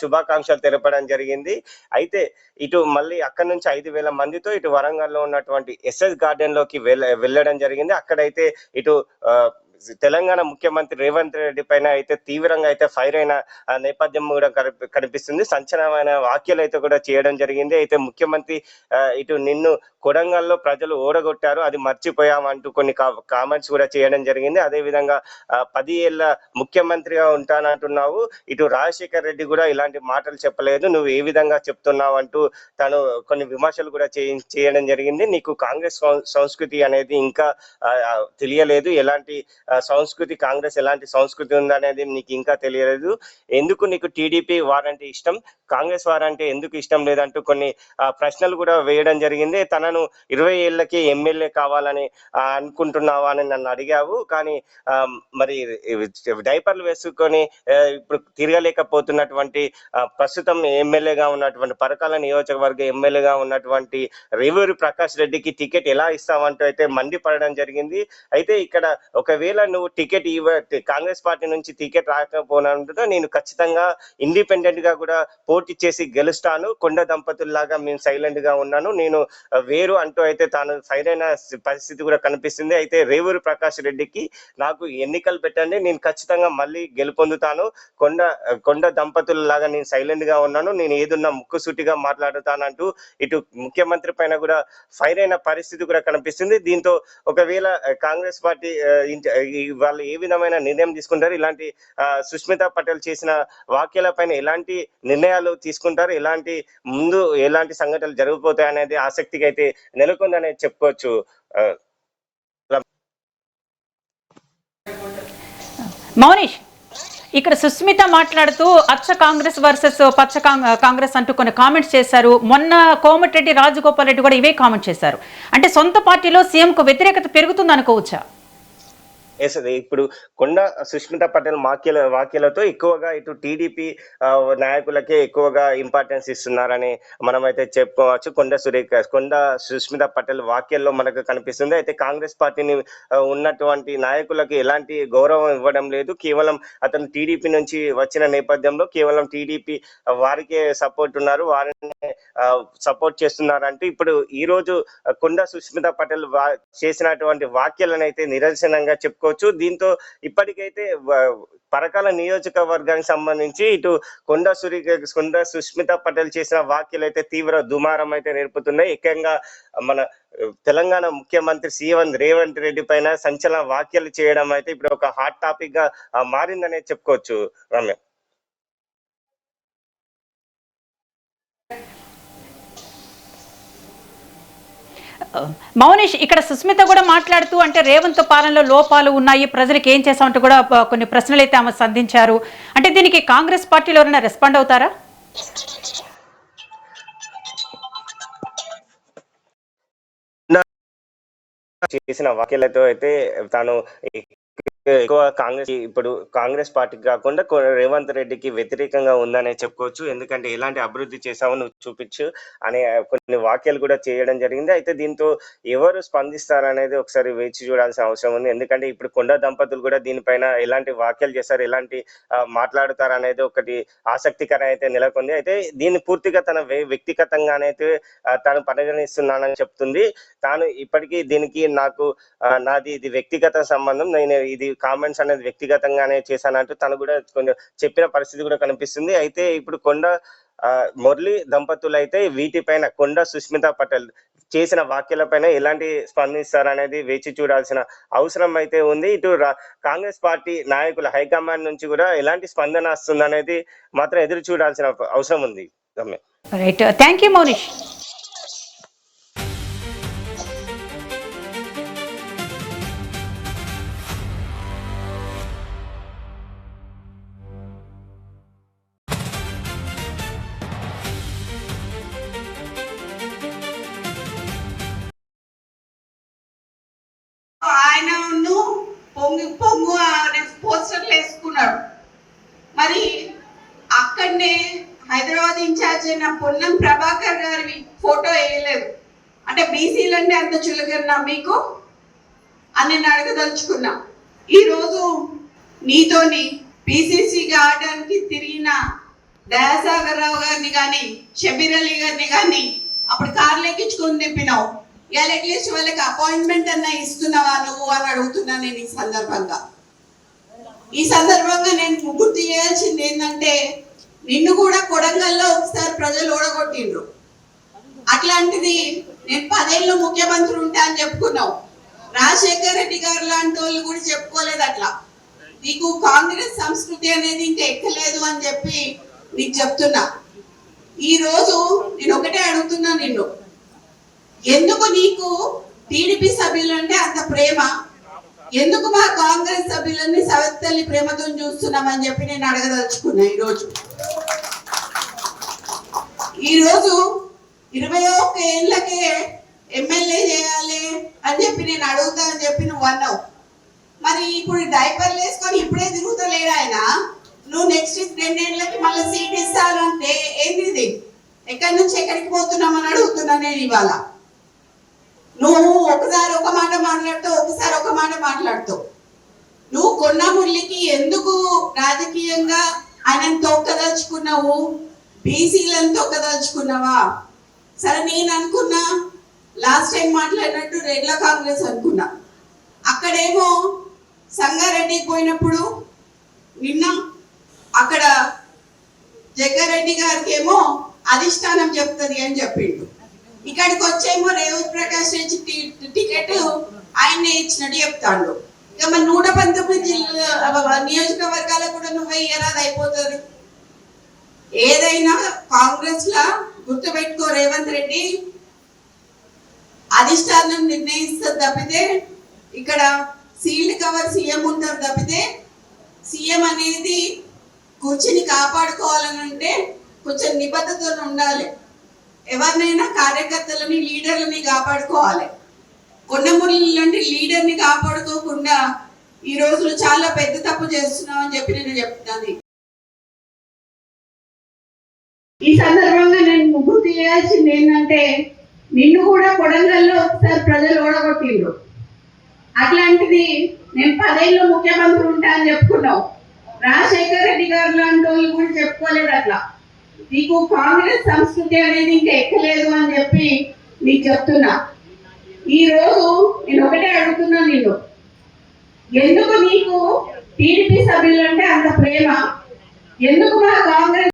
శుభాకాంక్షలు తెలపడం జరిగింది. అయితే ఇటు మళ్ళీ అక్కడ నుంచి 5,000 మందితో ఇటు వరంగల్లో ఉన్నటువంటి ఎస్ఎస్ గార్డెన్ లోకి వెళ్ళడం జరిగింది. అక్కడైతే ఇటు తెలంగాణ ముఖ్యమంత్రి రేవంత్ రెడ్డి పైన అయితే తీవ్రంగా అయితే ఫైర్ అయిన నేపథ్యం కూడా కనిపిస్తుంది. సంచలనమైన వ్యాఖ్యలు అయితే కూడా చేయడం జరిగింది. అయితే ముఖ్యమంత్రి ఇటు నిన్ను కొడంగల్లో ప్రజలు ఓడగొట్టారు, అది మర్చిపోయామంటూ కొన్ని కామెంట్స్ కూడా చేయడం జరిగింది. అదే విధంగా 10 ఏళ్ల ముఖ్యమంత్రిగా ఉంటానంటున్నావు, ఇటు రాజశేఖర్ రెడ్డి కూడా ఇలాంటి మాటలు చెప్పలేదు, నువ్వు ఏ విధంగా చెప్తున్నావు అంటూ తను కొన్ని విమర్శలు కూడా చేయడం జరిగింది. నీకు కాంగ్రెస్ సంస్కృతి అనేది ఇంకా తెలియలేదు, ఎలాంటి సంస్కృతి కాంగ్రెస్ ఎలాంటి సంస్కృతి ఉందనేది నీకు ఇంకా తెలియలేదు, ఎందుకు నీకు టీడీపీ వారంటే ఇష్టం, కాంగ్రెస్ వారంటే ఎందుకు ఇష్టం లేదంటూ కొన్ని ప్రశ్నలు కూడా వేయడం జరిగింది. తనను 20 ఏళ్లకి ఎమ్మెల్యే కావాలని అనుకుంటున్నావా అని నన్ను అడిగావు, కానీ మరి డైపర్లు వేసుకొని ఇప్పుడు తిరగలేకపోతున్నటువంటి ప్రస్తుతం ఎమ్మెల్యేగా ఉన్నటువంటి పరకాల నియోజకవర్గ ఎమ్మెల్యేగా ఉన్నటువంటి రేవూరి ప్రకాష్ రెడ్డికి టికెట్ ఎలా ఇస్తావంటూ అయితే మండిపడడం జరిగింది. అయితే ఇక్కడ ఒకవేళ నువ్వు టికెట్ కాంగ్రెస్ పార్టీ నుంచి టికెట్ రాకపోయినా నేను ఖచ్చితంగా ఇండిపెండెంట్ గా కూడా పోటీ చేసి గెలుస్తాను, కొండ దంపతుల్లాగా మేము సైలెంట్ గా ఉన్నాను, నేను వేరు అంటూ అయితే తాను ఫైర్ అయిన పరిస్థితి కూడా కనిపిస్తుంది. అయితే రేవూరి ప్రకాష్ రెడ్డికి నాకు ఎన్నికలు పెట్టండి, నేను ఖచ్చితంగా మళ్ళీ గెలుపొందుతాను, కొండ దంపతుల్లాగా నేను సైలెంట్ గా ఉన్నాను, నేను ఏదున్నా ముక్కుసూటిగా మాట్లాడుతానంటూ ఇటు ముఖ్యమంత్రి పైన కూడా ఫైర్ అయిన పరిస్థితి కూడా కనిపిస్తుంది. దీంతో ఒకవేళ కాంగ్రెస్ పార్టీ వాళ్ళు ఏ విధమైన నిర్ణయం తీసుకుంటారు, ఇలాంటి సుష్మిత పటేల్ చేసిన వ్యాఖ్యల పైన ఎలాంటి నిర్ణయాలు తీసుకుంటారు, ఎలాంటి సంఘటనలు జరిగిపోతాయి అనేది ఆసక్తిగా అయితే నెలకొందనేది చెప్పుకోవచ్చు. మౌనిష్, ఇక్కడ సుస్మిత మాట్లాడుతూ అచ్చ కాంగ్రెస్ వర్సెస్ పచ్చ కాంగ్రెస్ అంటూ కొన్ని కామెంట్స్ చేశారు. మొన్న కోమటిరెడ్డి రాజగోపాల్ రెడ్డి కూడా ఇవే కామెంట్ చేశారు. అంటే సొంత పార్టీలో సీఎంకు వ్యతిరేకత పెరుగుతుంది అనుకోవచ్చా? ఇప్పుడు కొండ సుష్మిత పటేల్ వ్యాఖ్యలతో ఎక్కువగా ఇటు టీడీపీ నాయకులకే ఎక్కువగా ఇంపార్టెన్స్ ఇస్తున్నారని మనమైతే చెప్పుకోవచ్చు. కొండ సుష్మిత పటేల్ వ్యాఖ్యల్లో మనకు కనిపిస్తుంది. అయితే కాంగ్రెస్ పార్టీని ఉన్నటువంటి నాయకులకు ఎలాంటి గౌరవం ఇవ్వడం లేదు, కేవలం అతను టీడీపీ నుంచి వచ్చిన నేపథ్యంలో కేవలం టీడీపీ వారికే సపోర్ట్ ఉన్నారు, వారిని సపోర్ట్ చేస్తున్నారంటూ ఇప్పుడు ఈ రోజు కొండ సుష్మిత పటేల్ చేసినటువంటి వ్యాఖ్యలను అయితే నిరసనంగా చెప్పుకో. దీంతో ఇప్పటికైతే పరకాల నియోజకవర్గానికి సంబంధించి ఇటు కొండ సుష్మిత పటేల్ చేసిన వ్యాఖ్యలు అయితే తీవ్ర దుమారం అయితే నేర్పుతున్నాయి. ఏకంగా మన తెలంగాణ ముఖ్యమంత్రి సీఎం రేవంత్ రెడ్డి పైన సంచలన వ్యాఖ్యలు చేయడం అయితే ఇప్పుడు ఒక హాట్ టాపిక్ గా మారిందనే చెప్పుకోవచ్చు. రమ్య, మౌనిష్, ఇక్కడ సుస్మిత కూడా మాట్లాడుతూ అంటే రేవంత్ పాలనలో లోపాలు ఉన్నాయి, ప్రజలకు ఏం చేశామంటూ కూడా కొన్ని ప్రశ్నలు అయితే ఆమె సంధించారు. అంటే దీనికి కాంగ్రెస్ పార్టీలో ఎవరైనా రెస్పాండ్ అవుతారా? చేసిన వ్యాఖ్యలతో అయితే తాను ఎక్కువ కాంగ్రెస్ పార్టీకి కాకుండా రేవంత్ రెడ్డికి వ్యతిరేకంగా ఉందనే చెప్పుకోవచ్చు. ఎందుకంటే ఎలాంటి అభివృద్ధి చేశావో నువ్వు చూపించు అనే కొన్ని వ్యాఖ్యలు కూడా చేయడం జరిగింది. అయితే దీంతో ఎవరు స్పందిస్తారనేది ఒకసారి వేచి చూడాల్సిన అవసరం ఉంది. ఎందుకంటే ఇప్పుడు కొండ దంపతులు కూడా దీనిపైన ఎలాంటి వ్యాఖ్యలు చేస్తారు, ఎలాంటి మాట్లాడుతారు అనేది ఒకటి ఆసక్తికరం అయితే నెలకొంది. అయితే దీన్ని పూర్తిగా తన వ్యక్తిగతంగానైతే తాను పరిగణిస్తున్నానని చెప్తుంది. తాను ఇప్పటికీ దీనికి నాది ఇది వ్యక్తిగత సంబంధం, నేను ఇది కామెంట్స్ అనేది వ్యక్తిగతంగానే చేశానంటూ తను కూడా కొంచెం చెప్పిన పరిస్థితి కూడా కనిపిస్తుంది. అయితే ఇప్పుడు కొండ మురళి దంపతులైతే వీటిపైన కొండా సుస్మితా పటేల్ చేసిన వ్యాఖ్యలపైన ఎలాంటి స్పందిస్తారనేది వేచి చూడాల్సిన అవసరం అయితే ఉంది. ఇటు కాంగ్రెస్ పార్టీ నాయకుల హైకమాండ్ నుంచి కూడా ఎలాంటి స్పందన వస్తుందనేది మాత్రం ఎదురు చూడాల్సిన అవసరం ఉంది. Right, thank you Mounish. ఆయనను పొంగు అనే పోస్టర్లు వేసుకున్నాడు. మరి అక్కడనే హైదరాబాద్ ఇన్ఛార్జ్ అయిన పొన్నం ప్రభాకర్ గారి ఫోటో వేయలేదు. అంటే బీసీలంటే అంత చులకన్నా మీకు అని నేను అడగదలుచుకున్నా. ఈరోజు నీతోని పీసీసీగా ఆడడానికి తిరిగిన దయాసాగర్ రావు గారిని కానీ షబీర్ అలీ గారిని కానీ అప్పుడు కార్లు ఎక్కించుకొని తిప్పినావు. ఇవాళ అట్లీస్ట్ వాళ్ళకి అపాయింట్మెంట్ అన్నా ఇస్తున్నావా నువ్వు అని అడుగుతున్నా నేను. ఈ సందర్భంగా నేను గుర్తు చేయాల్సింది ఏంటంటే, నిన్ను కూడా కొడంగల్లో ఒకసారి ప్రజలు ఓడగొట్టిండ్రు. అట్లాంటిది నేను 10 ఏళ్ళు ముఖ్యమంత్రి ఉంటా అని చెప్పుకున్నావు. రాజశేఖర్ రెడ్డి గారు లాంటి వాళ్ళు కూడా చెప్పుకోలేదు అట్లా. నీకు కాంగ్రెస్ సంస్కృతి అనేది ఇంకా ఎక్కలేదు అని చెప్పి నీకు చెప్తున్నా. ఈ రోజు నేను ఒకటే అడుగుతున్నా నిన్ను, ఎందుకు నీకు టీడీపీ సభ్యులంటే అంత ప్రేమ? ఎందుకు మా కాంగ్రెస్ సభ్యులని సవత్తల్లి ప్రేమతో చూస్తున్నామని చెప్పి నేను అడగదలుచుకున్నా. ఈరోజు 21 ఏళ్ళకే ఎమ్మెల్యే చేయాలి అని చెప్పి నేను అడుగుతా అని చెప్పి నువ్వు అన్నావు. మరి ఇప్పుడు డైపర్లు వేసుకొని ఇప్పుడే తిరుగుతలేడు ఆయన. నువ్వు నెక్స్ట్ 2 ఏళ్ళకి మళ్ళీ సీట్ ఇస్తానంటే ఏంది ఇది? ఎక్కడి నుంచి ఎక్కడికి పోతున్నామని అడుగుతున్నా నేను ఇవాళ. నువ్వు ఒకసారి ఒక మాట మాట్లాడుతావు, ఒకసారి ఒక మాట మాట్లాడుతావు. నువ్వు కొన్న మురళికి ఎందుకు రాజకీయంగా ఆయనను తొక్కదలుచుకున్నావు? బీసీలను తొక్కదలుచుకున్నావా? సరే, నేను అనుకున్నా లాస్ట్ టైం మాట్లాడినట్టు రెగ్యులర్ కాంగ్రెస్ అనుకున్నా. అక్కడేమో సంగారెడ్డికి పోయినప్పుడు నిన్న అక్కడ జగ్గారెడ్డి గారికి ఏమో అధిష్టానం చెప్తుంది అని చెప్పిండు. ఇక్కడికి వచ్చేమో రేవంత్ ప్రకాష్ రెడ్డి టికెట్ ఆయన్నే ఇచ్చినట్టు చెప్తాడు. ఇక మన 119 నియోజకవర్గాలకు కూడా నువ్వే ఇయ్యరాదు అయిపోతుంది. ఏదైనా కాంగ్రెస్ లా గుర్తుపెట్టుకో, రేవంత్ రెడ్డి అధిష్టానం నిర్ణయిస్తుంది తప్పితే ఇక్కడ సీల్డ్ కవర్ సీఎం ఉంటారు తప్పితే, సీఎం అనేది కుర్చీని కాపాడుకోవాలని అంటే కొంచెం నిబద్ధతతో ఉండాలి. ఎవరినైనా కార్యకర్తలని లీడర్లని కాపాడుకోవాలి. కొండమురళి లాంటి లీడర్ని కాపాడుకోకుండా ఈ రోజులు చాలా పెద్ద తప్పు చేస్తున్నావు అని చెప్పి నేను చెప్తాను. ఈ సందర్భంగా నేను గుర్తు చేయాల్సింది ఏంటంటే, నిన్ను కూడా కొడంగల్లో ఒకసారి ప్రజలు ఓడగొట్టిండ్రు. అట్లాంటిది నేను 10 ఏళ్ళు ముఖ్యమంత్రి ఉంటా అని చెప్పుకున్నావు. రాజశేఖర్ రెడ్డి గారు లాంటి వాళ్ళు కూడా చెప్పుకోలేదు అట్లా. నీకు కాంగ్రెస్ సంస్కృతి అనేది ఇంకా ఎక్కలేదు అని చెప్పి నీకు చెప్తున్నా. ఈ రోజు నేను ఒకటే అడుగుతున్నా నిన్ను, ఎందుకు నీకు టీడీపీ సభ్యులంటే అంత ప్రేమ? ఎందుకు మా కాంగ్రెస్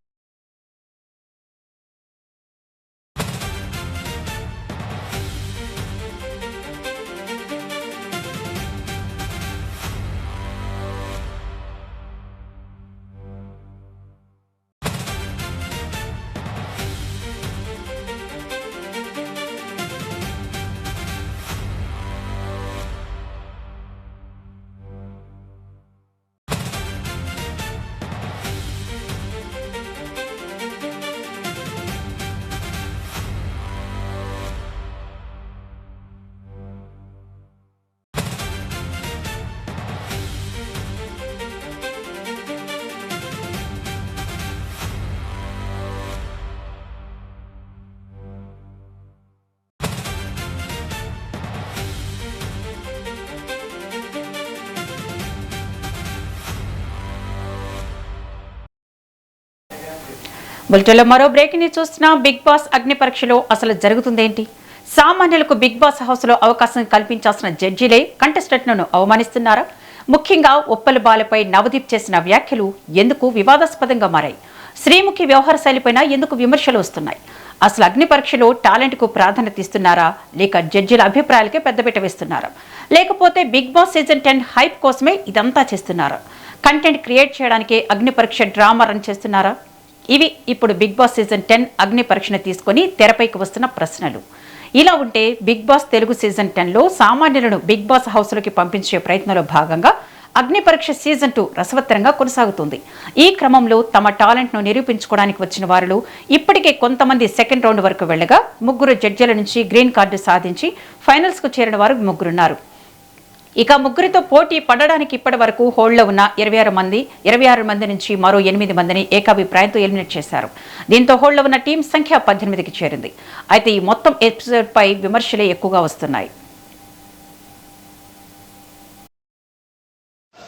బులెటిన్లో మరో బ్రేక్ ని చూస్తున్నా. బిగ్ బాస్ అగ్ని పరీక్షలో అసలు జరుగుతుందేంటి? సామాన్యులకు బిగ్ బాస్ హౌస్ లో అవకాశం కల్పించాల్సిన జడ్జీలే కంటెస్టెంట్లను అవమానిస్తున్నారా? ముఖ్యంగా ఉప్పల్ బాలపై నవదీప్ చేసిన వ్యాఖ్యలు ఎందుకు వివాదాస్పదంగా మారాయి? శ్రీముఖి వ్యవహార శైలిపైన ఎందుకు విమర్శలు వస్తున్నాయి? అసలు అగ్ని పరీక్షలో టాలెంట్ కు ప్రాధాన్యత ఇస్తున్నారా, లేక జడ్జిల అభిప్రాయాలకే పెద్దపీట వేస్తున్నారా, లేకపోతే బిగ్ బాస్ సీజన్ 10 హైప్ కోసమే ఇదంతా చేస్తున్నారా? కంటెంట్ క్రియేట్ చేయడానికే అగ్ని పరీక్ష డ్రామా రన్ చేస్తున్నారా? ఇవి ఇప్పుడు బిగ్ బాస్ సీజన్ 10 అగ్ని పరీక్షను తీసుకుని తెరపైకి వస్తున్న ప్రశ్నలు. ఇలా ఉంటే బిగ్ బాస్ తెలుగు సీజన్ 10లో సామాన్యులను బిగ్ బాస్ హౌస్లోకి పంపించే ప్రయత్నంలో భాగంగా అగ్ని పరీక్ష సీజన్ 2 రసవత్తరంగా కొనసాగుతుంది. ఈ క్రమంలో తమ టాలెంట్ ను నిరూపించుకోవడానికి వచ్చిన వారిలో ఇప్పటికే కొంతమంది సెకండ్ రౌండ్ వరకు వెళ్లగా, 3 జడ్జిల నుంచి గ్రీన్ కార్డు సాధించి ఫైనల్స్ కు చేరిన వారు 3 ఇక 3తో పోటీ పడడానికి ఇప్పటి వరకు హోల్డ్లో ఉన్న 26 మంది నుంచి మరో 8 మందిని ఏకాభిప్రాయంతో ఎలిమినేట్ చేశారు. దీంతో హోల్డ్లో ఉన్న టీం సంఖ్య 18కి చేరింది. అయితే ఈ మొత్తం ఎపిసోడ్ పై విమర్శలే ఎక్కువగా వస్తున్నాయి.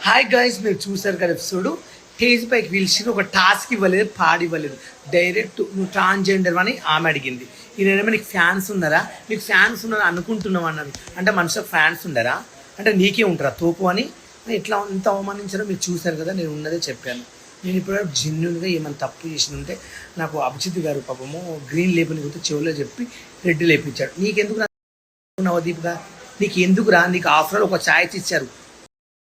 హాయ్ గైస్, మీరు చూసారు కదా ఎపిసోడ్. స్టేజ్ పైకి పిలిచి ఒక టాస్క్ ఇవ్వలేదు, పాడివ్వలేదు. డైరెక్ట్ నువ్వు ట్రాన్స్జెండర్ అని ఆమె అడిగింది. ఈయనేమో నీకు ఫ్యాన్స్ ఉన్నారా, నీకు ఫ్యాన్స్ ఉన్నారా అనుకుంటున్నావు అన్నది. అంటే మనుషులకు ఫ్యాన్స్ ఉండరా, అంటే నీకే ఉంటారా తోపు అని ఇట్లా ఎంత అవమానించారో మీరు చూసారు కదా. నేను ఉన్నదే చెప్పాను. నేను ఇప్పుడు జెన్యున్గా ఏమైనా తప్పు చేసిన ఉంటే నాకు అభిజిత్ గారు పాపము గ్రీన్ లేబుల్ గుర్తు చెవులో చెప్పి రెడ్ లేపించాడు. నీకెందుకు నవదీప్గా, నీకు ఎందుకురా? నీకు ఆఫ్టర్ ఒక ఛాయిస్ ఇచ్చారు,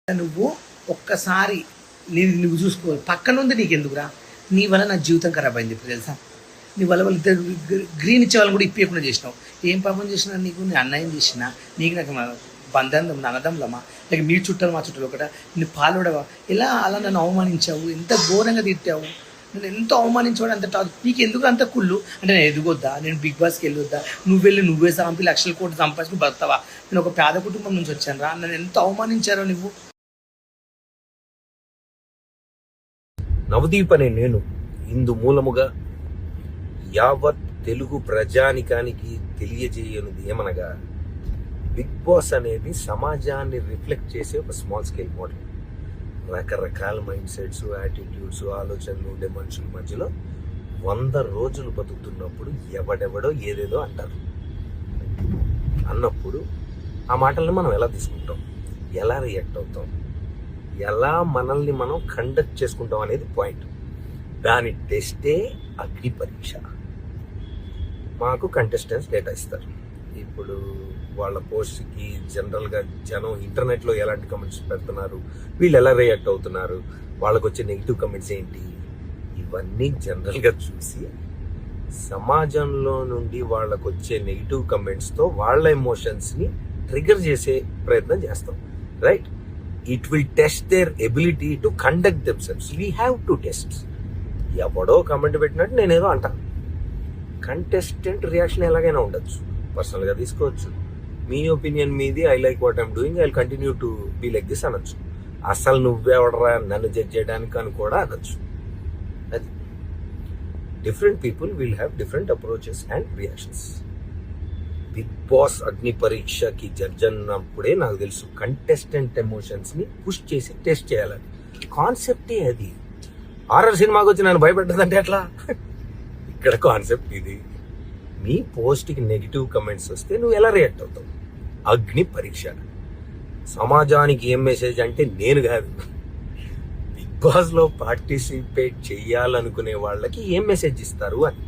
నువ్వు ఒక్కసారి నువ్వు చూసుకోవాలి. పక్కన ఉంది నీకు ఎందుకురా? నీ వల్ల నా జీవితం ఖరాబ్ అయింది ఇప్పుడు తెలుసా. నీ వల్ల వాళ్ళు గ్రీన్ ఇచ్చే వాళ్ళని కూడా ఇప్పకుండా చేసినావు. ఏం పాపం చేసినా నీకు? నీ అన్యాయం చేసినా నీకు నాకు బంధం అన్నదమ్ములమా, లేక మీ చుట్టాలు మా చుట్టాలు ఒకట నీ పాలుడవా? ఎలా అలా నన్ను అవమానించావు, ఎంత ఘోరంగా తిట్టావు, నేను ఎంత అవమానించాడు. అంత నీకు ఎందుకు అంత కుళ్ళు? అంటే నేను ఎదుగొద్దా, నేను బిగ్ బాస్కి వెళ్ళొద్దా? నువ్వే సంపి లక్షల కోట్లు సంపాదించుకుని బతావా? నేను ఒక పేద కుటుంబం నుంచి వచ్చాను రా, నన్ను ఎంత అవమానించారో నువ్వు. నవదీప్ అనే నేను ఇందు మూలముగా యావత్ తెలుగు ప్రజానికానికి తెలియజేయనిది ఏమనగా, బిగ్ బాస్ అనేది సమాజాన్ని రిఫ్లెక్ట్ చేసే ఒక స్మాల్ స్కేల్ మోడల్. రకరకాల మైండ్ సెట్స్, యాటిట్యూడ్స్, ఆలోచనలు ఉండే మనుషుల మధ్యలో 100 రోజులు బతుకుతున్నప్పుడు ఎవడెవడో ఏదేదో అంటారు. అన్నప్పుడు ఆ మాటల్ని మనం ఎలా తీసుకుంటాం, ఎలా రియాక్ట్ అవుతాం, ఎలా మనల్ని మనం కండక్ట్ చేసుకుంటాం అనేది పాయింట్. దాని టెస్టే అగ్ని పరీక్ష. మాకు కంటెస్టెంట్స్ డేటా ఇస్తారు. ఇప్పుడు వాళ్ళ పోస్ట్కి జనరల్గా జనం ఇంటర్నెట్లో ఎలాంటి కమెంట్స్ పెడుతున్నారు, వీళ్ళు ఎలా రియాక్ట్ అవుతున్నారు, వాళ్ళకు వచ్చే నెగిటివ్ కమెంట్స్ ఏంటి, ఇవన్నీ జనరల్గా చూసి సమాజంలో నుండి వాళ్ళకు వచ్చే నెగిటివ్ కమెంట్స్తో వాళ్ళ ఎమోషన్స్ని ట్రిగర్ చేసే ప్రయత్నం చేస్తాం. Right? It will test their ability to conduct themselves. We have to test. ఎవడో కమెంట్ పెట్టినట్టు నేనేదో అంటాను. కంటెస్టెంట్ రియాక్షన్ ఎలాగైనా ఉండొచ్చు, పర్సనల్గా తీసుకోవచ్చు. మీ ఒపీనియన్ మీది, I like what I'm doing, I continue to be like this అనొచ్చు. అసలు నువ్వెవడరా నన్ను జడ్జ్ చేయడానికి అని కూడా అనొచ్చు. అది different people will have different approaches and reactions. Bigg Boss అగ్ని పరీక్షకి జడ్జ్ అన్నప్పుడే నాకు తెలుసు కంటెస్టెంట్ ఎమోషన్స్ని పుష్ చేసి టెస్ట్ చేయాలని. కాన్సెప్టే అది. హారర్ సినిమాకి వచ్చి నన్ను భయపెట్టదంటే ఎట్లా? ఇక్కడ కాన్సెప్ట్ ఇది. మీ పోస్ట్కి నెగిటివ్ కమెంట్స్ వస్తే నువ్వు ఎలా రియాక్ట్ అవుతావు? అగ్ని పరీక్ష. సమాజానికి ఏం మెసేజ్ అంటే నేను కాదు, బిగ్ బాస్లో పార్టిసిపేట్ చెయ్యాలనుకునే వాళ్ళకి ఏం మెసేజ్ ఇస్తారు అని.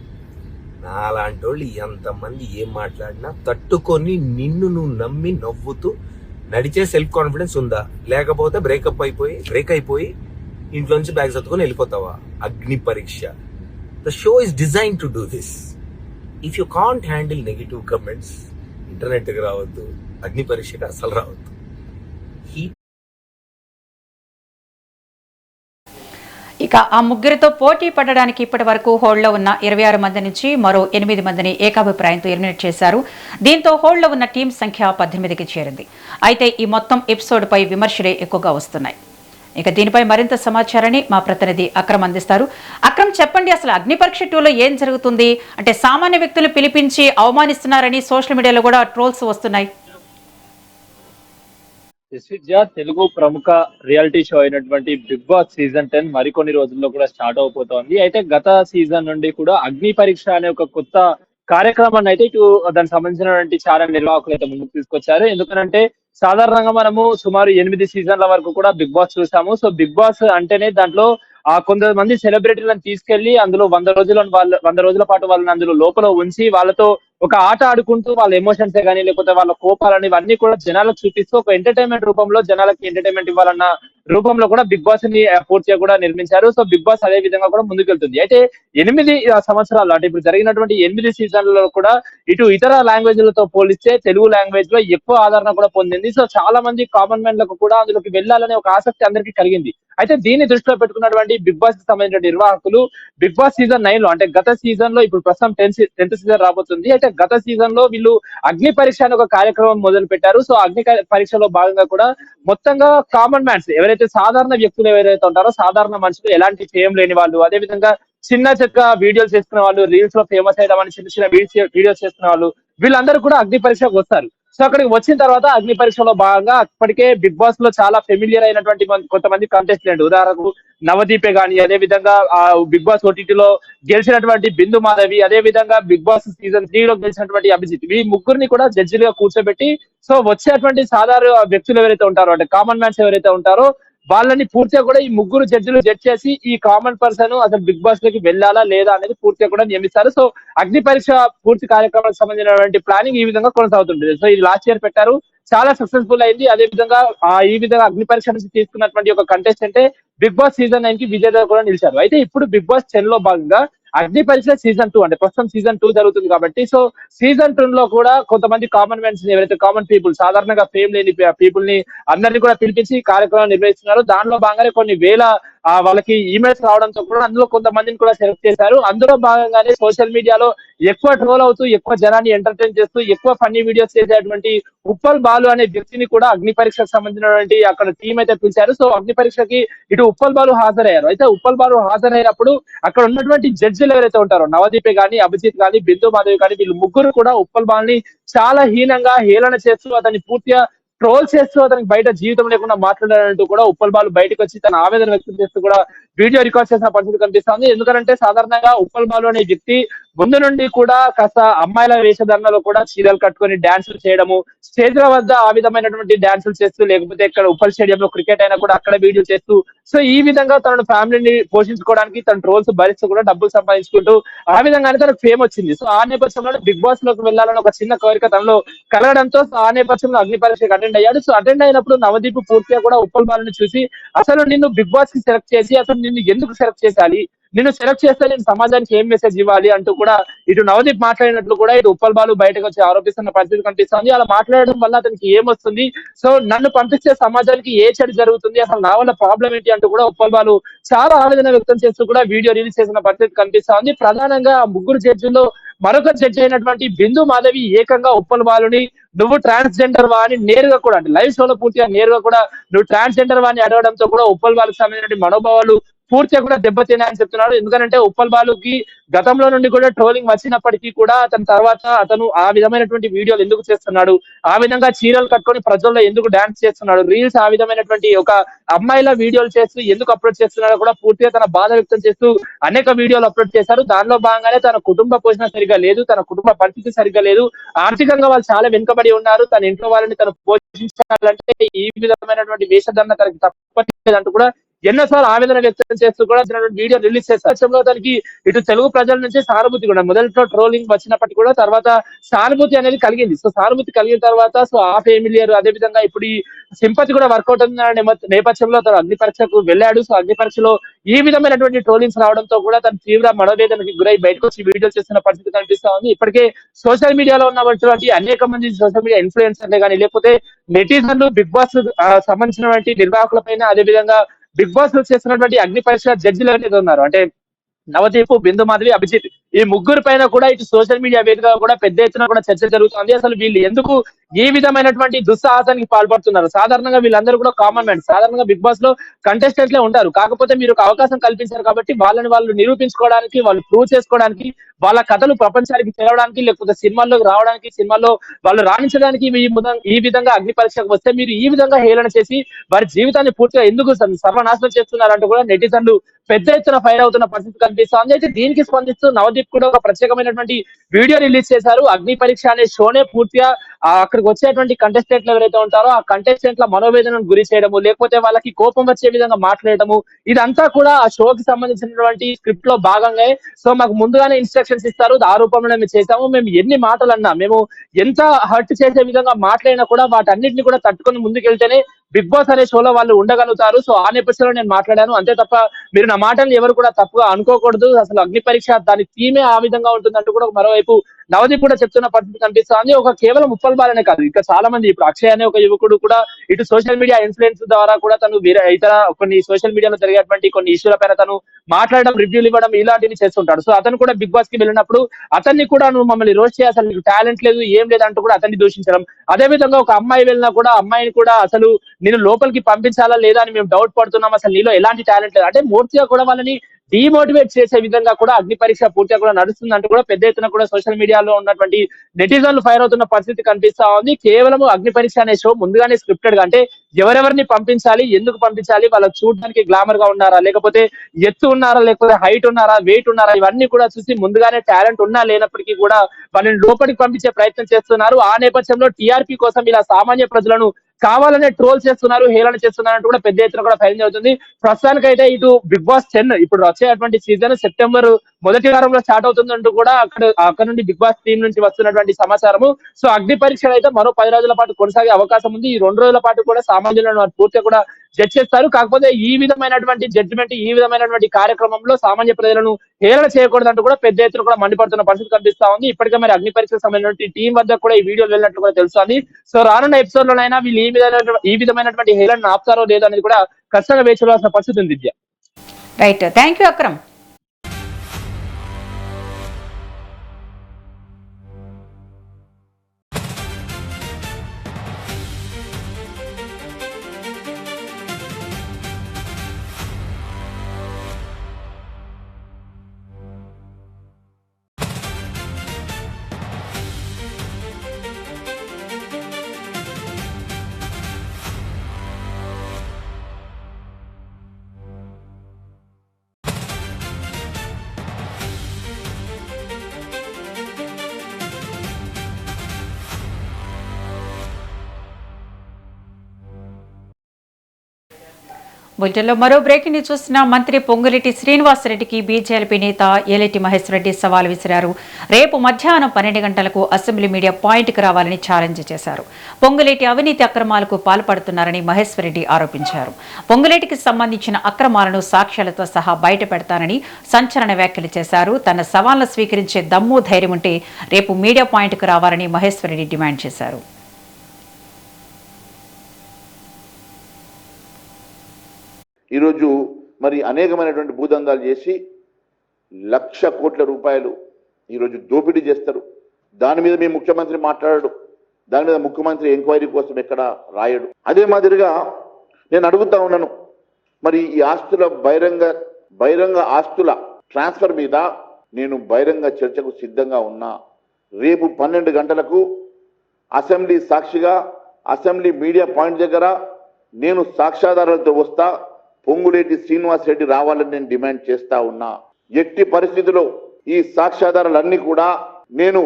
నాలాంటి వాళ్ళు ఎంతమంది ఏం మాట్లాడినా తట్టుకొని నిన్ను నువ్వు నమ్మి నవ్వుతూ నడిచే సెల్ఫ్ కాన్ఫిడెన్స్ ఉందా? లేకపోతే బ్రేక్ అయిపోయి ఇంట్లోంచి బ్యాగ్ సర్దుకొని వెళ్ళిపోతావా? Agni Pariksha. The show is designed to do this. If you can't handle negative comments, ఇంటర్నెట్కి రావద్దు, అగ్ని పరీక్షకి అసలు రావద్దు. ఇక ఆ 3తో పోటీ పడడానికి ఇప్పటి వరకు హోల్డ్లో ఉన్న 26 మంది నుంచి మరో 8 మందిని ఏకాభిప్రాయంతో ఎలిమినేట్ చేశారు. దీంతో హోల్డ్లో ఉన్న టీం సంఖ్య 18కి చేరింది. అయితే ఈ మొత్తం ఎపిసోడ్ పై విమర్శలే ఎక్కువగా వస్తున్నాయి. ఇక దీనిపై మరింత సమాచారాన్ని మా ప్రతినిధి అక్రమ్ అందిస్తారు. అక్రమ్, చెప్పండి, అసలు అగ్ని పరీక్ష 2లో ఏం జరుగుతుంది? అంటే సామాన్య వ్యక్తులు పిలిపించి అవమానిస్తున్నారని సోషల్ మీడియాలో కూడా ట్రోల్స్ వస్తున్నాయి. విద్య తెలుగు ప్రముఖ రియాలిటీ షో అయినటువంటి బిగ్ బాస్ సీజన్ 10 మరికొన్ని రోజుల్లో కూడా స్టార్ట్ అవబోతోంది. అయితే గత సీజన్ నుండి కూడా అగ్ని పరీక్ష అనే ఒక కొత్త కార్యక్రమాన్ని అయితే ఇటు దానికి సంబంధించినటువంటి ఛానల్ నిర్వాహకులు అయితే ముందుకు తీసుకొచ్చారు. ఎందుకంటే సాధారణంగా మనము సుమారు 8 సీజన్ల వరకు కూడా బిగ్ బాస్ చూసాము. సో బిగ్ బాస్ అంటేనే దాంట్లో కొంతమంది సెలబ్రిటీలను తీసుకెళ్లి అందులో 100 రోజుల పాటు వాళ్ళని అందులో లోపల ఉంచి వాళ్ళతో ఒక ఆట ఆడుకుంటూ వాళ్ళ ఎమోషన్స్ కానీ లేకపోతే వాళ్ళ కోపాలని ఇవన్నీ కూడా జనాలకు చూపిస్తూ ఒక ఎంటర్టైన్మెంట్ రూపంలో జనాలకి ఎంటర్టైన్మెంట్ ఇవ్వాలన్న రూపంలో కూడా బిగ్ బాస్ ని పూర్తిగా కూడా నిర్మించారు. సో బిగ్ బాస్ అదే విధంగా కూడా ముందుకెళ్తుంది. అయితే 8 సంవత్సరాలు అంటే ఇప్పుడు జరిగినటువంటి 8 సీజన్లలో కూడా ఇటు ఇతర లాంగ్వేజ్లతో పోలిస్తే తెలుగు లాంగ్వేజ్ లో ఎక్కువ ఆదరణ కూడా పొందింది. సో చాలా మంది కామన్ మ్యాన్ లకు కూడా అందులోకి వెళ్ళాలనే ఒక ఆసక్తి అందరికీ కలిగింది. అయితే దీన్ని దృష్టిలో పెట్టుకున్నటువంటి బిగ్ బాస్ కి సంబంధించిన నిర్వాహకులు బిగ్ బాస్ సీజన్ 9 లో అంటే గత సీజన్ లో ఇప్పుడు ప్రస్తుతం 10th సీజన్ రాబోతుంది. అయితే గత సీజన్ లో వీళ్ళు అగ్ని పరీక్ష అనే ఒక కార్యక్రమం మొదలు పెట్టారు. సో అగ్ని పరీక్షలో భాగంగా కూడా మొత్తంగా కామన్ మ్యాన్స్ ఎవరైతే సాధారణ వ్యక్తులు ఎవరైతే ఉంటారో సాధారణ మనుషులు ఎలాంటి ఫేమ్ లేని వాళ్ళు అదే విధంగా చిన్న చెక్క వీడియోలు చేసుకునే వాళ్ళు రీల్స్ లో ఫేమస్ అయిదామని చిన్న చిన్న వీడియోస్ చేసుకునే వాళ్ళు వీళ్ళందరూ కూడా అగ్ని పరీక్షకు వస్తారు. సో అక్కడికి వచ్చిన తర్వాత అగ్ని పరీక్షలో భాగంగా అప్పటికే బిగ్ బాస్ లో చాలా ఫెమిలియర్ అయినటువంటి కొంతమంది కంటెస్టెంట్ ఉదాహరణకు నవదీపే గాని అదే విధంగా బిగ్ బాస్ ఓటీటీలో గెలిచినటువంటి బిందు మాధవి అదే విధంగా బిగ్ బాస్ సీజన్ 3 లో గెలిచినటువంటి అభిజిత్ ఈ ముగ్గురిని కూడా జడ్జిలుగా కూర్చోబెట్టి సో వచ్చేటువంటి సాధారణ వ్యక్తులు ఎవరైతే ఉంటారో అంటే కామన్ మ్యాన్స్ ఎవరైతే ఉంటారో వాళ్ళని పూర్తిగా కూడా ఈ ముగ్గురు జడ్జిలు జడ్జ్ చేసి ఈ కామన్ పర్సన్ అసలు బిగ్ బాస్ లోకి వెళ్ళాలా లేదా అనేది పూర్తిగా కూడా నియమిస్తారు. సో అగ్ని పరీక్ష పూర్తి కార్యక్రమానికి సంబంధించినటువంటి ప్లానింగ్ ఈ విధంగా కొనసాగుతుంటుంది. సో ఇది లాస్ట్ ఇయర్ పెట్టారు, చాలా సక్సెస్ఫుల్ అయింది. అదే విధంగా ఈ విధంగా అగ్ని పరీక్ష నుంచి తీసుకున్నటువంటి ఒక కంటెస్టెంట్ బిగ్ బాస్ సీజన్ 9 కి విజేత కూడా నిలిచారు. అయితే ఇప్పుడు బిగ్ బాస్ 10 లో భాగంగా అగ్ని పరీక్ష సీజన్ 2 అంటే ప్రస్తుతం సీజన్ 2 జరుగుతుంది కాబట్టి సో సీజన్ 2 లో కూడా కొంతమంది కామన్ మ్యాన్స్ ఎవరైతే కామన్ పీపుల్ సాధారణంగా ఫేమ్ లేని పీపుల్ ని అందరినీ కూడా పిలిపించి కార్యక్రమం నిర్వహిస్తున్నారు. దానిలో భాగంగానే కొన్ని వేల వాళ్ళకి ఈమెయిల్స్ రావడంతో కూడా అందులో కొంతమందిని కూడా సెలెక్ట్ చేశారు. అందులో భాగంగానే సోషల్ మీడియాలో ఎక్కువ ట్రోల్ అవుతూ ఎక్కువ జనాన్ని ఎంటర్టైన్ చేస్తూ ఎక్కువ ఫన్నీ వీడియోస్ చేసేటువంటి ఉప్పల్ బాలు అనే వ్యక్తిని కూడా అగ్ని పరీక్షకు సంబంధించినటువంటి అక్కడ టీం అయితే పిలిచారు. సో అగ్ని పరీక్షకి ఇటు ఉప్పల్ బాలు హాజరయ్యారు. అయితే ఉప్పల్ బాలు హాజరైనప్పుడు అక్కడ ఉన్నటువంటి జడ్జిలు ఎవరైతే ఉంటారో నవదీపే గాని అభిజిత్ గాని బిందు మాధవి గాని వీళ్ళు ముగ్గురు కూడా ఉప్పల్ బాల్ని చాలా హీనంగా హేళన చేస్తూ అతన్ని పూర్తిగా ట్రోల్ చేస్తూ అతనికి బయట జీవితం లేకుండా మాట్లాడాలంటూ కూడా ఉప్పల్ బాలు బయటకు వచ్చి తన ఆవేదన వ్యక్తం చేస్తూ కూడా వీడియో రికార్డ్ చేసిన పరిస్థితి కనిపిస్తుంది. ఎందుకంటే సాధారణంగా ఉప్పల్ బాలు అనే వ్యక్తి ముందు నుండి కూడా కాస్త అమ్మాయిల వేషధారణలో కూడా చీరలు కట్టుకొని డాన్సులు చేయడము స్టేజ్ల వద్ద ఆ విధమైనటువంటి డాన్సులు చేస్తూ లేకపోతే ఇక్కడ ఉప్పల్ స్టేడియం లో క్రికెట్ అయినా కూడా అక్కడ వీడియో చేస్తూ సో ఈ విధంగా తన ఫ్యామిలీని పోషించుకోవడానికి తన ట్రోల్స్ భరిస్తూ కూడా డబ్బులు సంపాదించుకుంటూ ఆ విధంగానే తనకు ఫేమ్ వచ్చింది. సో ఆ నేపథ్యంలో బిగ్ బాస్ లోకి వెళ్ళాలని ఒక చిన్న కోరిక తనలో కలగడంతో ఆ నేపథ్యంలో అగ్ని పరీక్షకు అటెండ్ అయ్యాడు. సో అటెండ్ అయినప్పుడు నవదీప్ పూర్తిగా కూడా ఉప్పల్ బాలుని చూసి అసలు నిన్ను బిగ్ బాస్ కి సెలెక్ట్ చేసి అసలు నిన్ను ఎందుకు సెలెక్ట్ చేయాలి, నిన్ను సెలెక్ట్ చేస్తే నేను సమాజానికి ఏం మెసేజ్ ఇవ్వాలి అంటూ కూడా ఇటు నవదీప్ మాట్లాడినట్లు కూడా ఇటు ఉప్పల్ బాలు బయటకు వచ్చి ఆరోపిస్తున్న పరిస్థితి కనిపిస్తుంది. అలా మాట్లాడడం వల్ల అతనికి ఏమొస్తుంది, సో నన్ను పంపిస్తే సమాజానికి ఏ చెడు జరుగుతుంది, అసలు నా వల్ల ప్రాబ్లం ఏంటి అంటూ కూడా ఉప్పల్ బాలు చాలా ఆవేదన వ్యక్తం చేస్తూ కూడా వీడియో రిలీజ్ చేసిన పరిస్థితి కనిపిస్తుంది. ప్రధానంగా ముగ్గురు జడ్జిల్లో మరొక జడ్జి అయినటువంటి బిందు మాధవి ఏకంగా ఉప్పల్ బాలుని నువ్వు ట్రాన్స్జెండర్ వా అని నేరుగా కూడా అంటే లైవ్ షోలో పూర్తిగా నేరుగా కూడా నువ్వు ట్రాన్స్జెండర్ వా అని అడగడంతో కూడా ఉప్పల్ బాలుకు సంబంధించిన మనోభావాలు పూర్తిగా కూడా దెబ్బతిన్నాయని చెప్తున్నాడు. ఎందుకంటే ఉప్పల్ బాలుకి గతంలో నుండి కూడా ట్రోలింగ్ వచ్చినప్పటికీ కూడా అతని తర్వాత అతను ఆ విధమైనటువంటి వీడియోలు ఎందుకు చేస్తున్నాడు, ఆ విధంగా చీరలు కట్టుకొని ప్రజల్లో ఎందుకు డాన్స్ చేస్తున్నాడు, రీల్స్ ఆ విధమైనటువంటి ఒక అమ్మాయిల వీడియోలు చేస్తూ ఎందుకు అప్లోడ్ చేస్తున్నాడో కూడా పూర్తిగా తన బాధ వ్యక్తం చేస్తూ అనేక వీడియోలు అప్లోడ్ చేశారు. దానిలో భాగంగానే తన కుటుంబ పోషణ సరిగ్గా లేదు, తన కుటుంబ పరిస్థితి సరిగ్గా లేదు, ఆర్థికంగా వాళ్ళు చాలా వెనుకబడి ఉన్నారు, తన ఇంట్లో వాళ్ళని తను పోషించాలంటే ఈ విధమైనటువంటి వేషధారణ తనకి తప్పట్లేదంటూ కూడా ఎన్నోసార్లు ఆవేదన వ్యక్తం చేస్తూ కూడా వీడియో రిలీజ్ చేస్తారు. దానికి ఇటు తెలుగు ప్రజల నుంచి సానుభూతి కూడా మొదట్లో ట్రోలింగ్ వచ్చినప్పటికీ కూడా తర్వాత సానుభూతి అనేది కలిగింది. సో సానుభూతి కలిగిన తర్వాత సో ఆ ఫెమిలియర్ అదే విధంగా ఇప్పుడు ఈ సింపతి కూడా వర్కౌట్ అవుతున్న నేపథ్యంలో తను అగ్ని పరీక్షకు వెళ్ళాడు. సో అగ్ని పరీక్షలో ఈ విధమైనటువంటి ట్రోలింగ్స్ రావడంతో కూడా తను తీవ్ర మనోవేదనకి గురై బయటకు వచ్చి వీడియో చేస్తున్న పరిస్థితి కనిపిస్తా ఉంది. ఇప్పటికే సోషల్ మీడియాలో ఉన్నటువంటి అనేక మంది సోషల్ మీడియా ఇన్ఫ్లుయెన్సర్లే కానీ లేకపోతే నెటిజన్లు బిగ్ బాస్ సంబంధించినటువంటి నిర్వాహకుల పైన అదే విధంగా బిగ్ బాస్ లో చేస్తున్నటువంటి అగ్ని పరీక్ష జడ్జిలు అనేది ఉన్నారు అంటే నవదీప్, బిందు మాధవి, అభిజిత్ ఈ ముగ్గురు పైన కూడా ఇటు సోషల్ మీడియా వేదికగా కూడా పెద్ద ఎత్తున కూడా చర్చ జరుగుతుంది. అసలు వీళ్ళు ఎందుకు ఈ విధమైనటువంటి దుస్సాహసానికి పాల్పడుతున్నారు? సాధారణంగా వీళ్ళందరూ కూడా కామన్ మ్యాన్, సాధారణంగా బిగ్ బాస్ లో కంటెస్టెంట్లే ఉంటారు. కాకపోతే మీరు ఒక అవకాశం కల్పించారు కాబట్టి వాళ్ళని వాళ్ళు నిరూపించుకోవడానికి, వాళ్ళు ప్రూవ్ చేసుకోవడానికి, వాళ్ళ కథలు ప్రపంచానికి తెలవడానికి లేకపోతే సినిమాల్లోకి రావడానికి, సినిమాల్లో వాళ్ళు రాణించడానికి ఈ విధంగా అగ్ని పరీక్షకు వస్తే మీరు ఈ విధంగా హేళన చేసి వారి జీవితాన్ని పూర్తిగా ఎందుకు సర్వనాశనం చేస్తున్నారంటూ కూడా నెటిజన్లు పెద్ద ఎత్తున ఫైర్ అవుతున్న పరిస్థితి కనిపిస్తోంది. అయితే దీనికి స్పందిస్తూ నవదీప్ చెప్పి కూడా ఒక ప్రత్యేకమైనటువంటి వీడియో రిలీజ్ చేశారు. అగ్ని పరీక్ష అనే షోనే పూర్తిగా అక్కడికి వచ్చేటువంటి కంటెస్టెంట్లు ఎవరైతే ఉంటారో ఆ కంటెస్టెంట్ల మనోవేదనను గురి చేయడము, లేకపోతే వాళ్ళకి కోపం వచ్చే విధంగా మాట్లాడటము, ఇదంతా కూడా ఆ షోకి సంబంధించినటువంటి స్క్రిప్ట్ లో భాగంగా. సో మాకు ముందుగానే ఇన్స్ట్రక్షన్స్ ఇస్తారు, ఆ రూపంలో మేము చేసాము. మేము ఎన్ని మాటలు అన్నా, మేము ఎంత హర్ట్ చేసే విధంగా మాట్లాడినా కూడా వాటన్నిటిని కూడా తట్టుకొని ముందుకెళ్తేనే బిగ్ బాస్ అనే షోలో వాళ్ళు ఉండగలుగుతారు. సో ఆ నేపథ్యంలో నేను మాట్లాడాను. అంతే తప్ప మీరు నా మాటలు ఎవరు కూడా తప్పుగా అనుకోకూడదు. అసలు అగ్ని పరీక్ష దాని థీమే ఆ విధంగా ఉంటుందంటూ కూడా మరోవైపు నవదీప్ కూడా చెప్తున్న పరిస్థితి కనిపిస్తుంది. ఒక కేవలం ఉప్పల్ బాలనే కాదు, ఇంకా చాలా మంది, ఇప్పుడు అక్షయ్ అనే ఒక యువకుడు కూడా ఇటు సోషల్ మీడియా ఇన్ఫ్లుయెన్స్ ద్వారా కూడా తను వేరే ఇతర కొన్ని సోషల్ మీడియాలో జరిగేటువంటి కొన్ని ఇష్యూల పైన తను మాట్లాడడం, రివ్యూలు ఇవ్వడం ఇలాంటివి చేస్తుంటాడు. సో అతను కూడా బిగ్ బాస్ కి వెళ్ళినప్పుడు అతన్ని కూడా నువ్వు మమ్మల్ని రోస్ట్ చేయ, అసలు నీకు టాలెంట్ లేదు ఏం లేదు అంటూ కూడా అతన్ని దూషించడం. అదే విధంగా ఒక అమ్మాయి వెళ్ళినా కూడా అమ్మాయిని కూడా అసలు నేను లోపలికి పంపించాలా లేదా అని మేము డౌట్ పడుతున్నాం, అసలు నీలో ఎలాంటి టాలెంట్ లేదు అంటే పూర్తిగా కూడా వాళ్ళని డిమోటివేట్ చేసే విధంగా కూడా అగ్ని పరీక్ష పూర్తిగా కూడా నడుస్తుంది అంటూ కూడా పెద్ద ఎత్తున కూడా సోషల్ మీడియాలో ఉన్నటువంటి నెటిజన్లు ఫైర్ అవుతున్న పరిస్థితి కనిపిస్తా ఉంది. కేవలం అగ్ని పరీక్ష అనే షో ముందుగానే స్క్రిప్టెడ్ గా, అంటే ఎవరెవరిని పంపించాలి, ఎందుకు పంపించాలి, వాళ్ళకి చూడడానికి గ్లామర్ గా ఉన్నారా, లేకపోతే ఎత్తు ఉన్నారా, లేకపోతే హైట్ ఉన్నారా, వెయిట్ ఉన్నారా, ఇవన్నీ కూడా చూసి ముందుగానే టాలెంట్ ఉన్నా లేనప్పటికీ కూడా వాళ్ళని లోపలికి పంపించే ప్రయత్నం చేస్తున్నారు. ఆ నేపథ్యంలో టీఆర్పీ కోసం ఇలా సామాన్య ప్రజలను కావాలనే ట్రోల్ చేస్తున్నారు, హేళన చేస్తున్నారు అంటూ కూడా పెద్ద ఎత్తున కూడా ఫైరింగ్ అవుతుంది. ప్రస్తుతానికైతే ఇటు బిగ్ బాస్ 10 ఇప్పుడు వచ్చేటువంటి సీజన్ సెప్టెంబర్ మొదటి వారంలో స్టార్ట్ అవుతుందంటూ కూడా అక్కడ నుండి బిగ్ బాస్ టీం నుంచి వస్తున్నటువంటి సమాచారము. సో అగ్ని పరీక్షలు అయితే మరో 10 రోజుల పాటు కొనసాగే అవకాశం ఉంది. ఈ 2 రోజుల పాటు కూడా సామాన్యులను పూర్తిగా కూడా జడ్జ్ చేస్తారు. కాకపోతే ఈ విధమైనటువంటి జడ్జిమెంట్, ఈ విధమైనటువంటి కార్యక్రమంలో సామాన్య ప్రజలను హేళన చేయకూడదంటూ కూడా పెద్ద ఎత్తున కూడా మండిపడుతున్న పరిస్థితి కనిపిస్తా ఉంది. ఇప్పటికే మరి అగ్ని పరీక్షకు సంబంధించిన టీం వద్ద కూడా ఈ వీడియోలు వెళ్ళినట్లు కూడా తెలుస్తోంది. సో రానున్న ఎపిసోడ్ లోనైనా వీళ్ళు ఈ విధమైనటువంటి హేళన ఆపుతారో లేదో అనేది కూడా ఖచ్చితంగా వేచి చూడాల్సిన పరిస్థితి ఉంది. Vidya. Right, thank you Akram. బులెటిన్లో మరో బ్రేకింగ్ న్యూస్ చూసిన మంత్రి పొంగులేటి శ్రీనివాసరెడ్డికి బీజేపీ నేత ఏలేటి మహేష్ రెడ్డి సవాల్ విసిరారు. రేపు మధ్యాహ్నం 12 గంటలకు అసెంబ్లీ మీడియా పాయింట్కి రావాలని ఛాలెంజ్ చేశారు. పొంగులేటి అవినీతి అక్రమాలకు పాల్పడుతున్నారని మహేష్ రెడ్డి ఆరోపించారు. పొంగులేటికి సంబంధించిన అక్రమాలను సాక్ష్యాలతో సహా బయట పెడతానని సంచలన వ్యాఖ్యలు చేశారు. తన సవాల్ను స్వీకరించే దమ్ము ధైర్యం ఉంటే రేపు మీడియా పాయింట్కి రావాలని మహేష్ రెడ్డి డిమాండ్ చేశారు. ఈరోజు మరి అనేకమైనటువంటి భూదందాలు చేసి 1,00,000 కోట్ల రూపాయలు ఈరోజు దోపిడీ చేస్తారు. దాని మీద మీ ముఖ్యమంత్రి మాట్లాడాడు, దాని మీద ముఖ్యమంత్రి ఎంక్వైరీ కోసం ఎక్కడ రాయడు. అదే మాదిరిగా నేను అడుగుతా ఉన్నాను, మరి ఈ ఆస్తుల బహిరంగ ఆస్తుల ట్రాన్స్ఫర్ మీద నేను బహిరంగ చర్చకు సిద్ధంగా ఉన్నా. రేపు 12 గంటలకు అసెంబ్లీ సాక్షిగా అసెంబ్లీ మీడియా పాయింట్ దగ్గర నేను సాక్ష్యాధారాలతో వస్తా. పొంగులేటి శ్రీనివాస్ రెడ్డి రావాలని నేను డిమాండ్ చేస్తా ఉన్నా. ఎట్టి పరిస్థితిలో ఈ సాక్ష్యాధారాలన్నీ కూడా నేను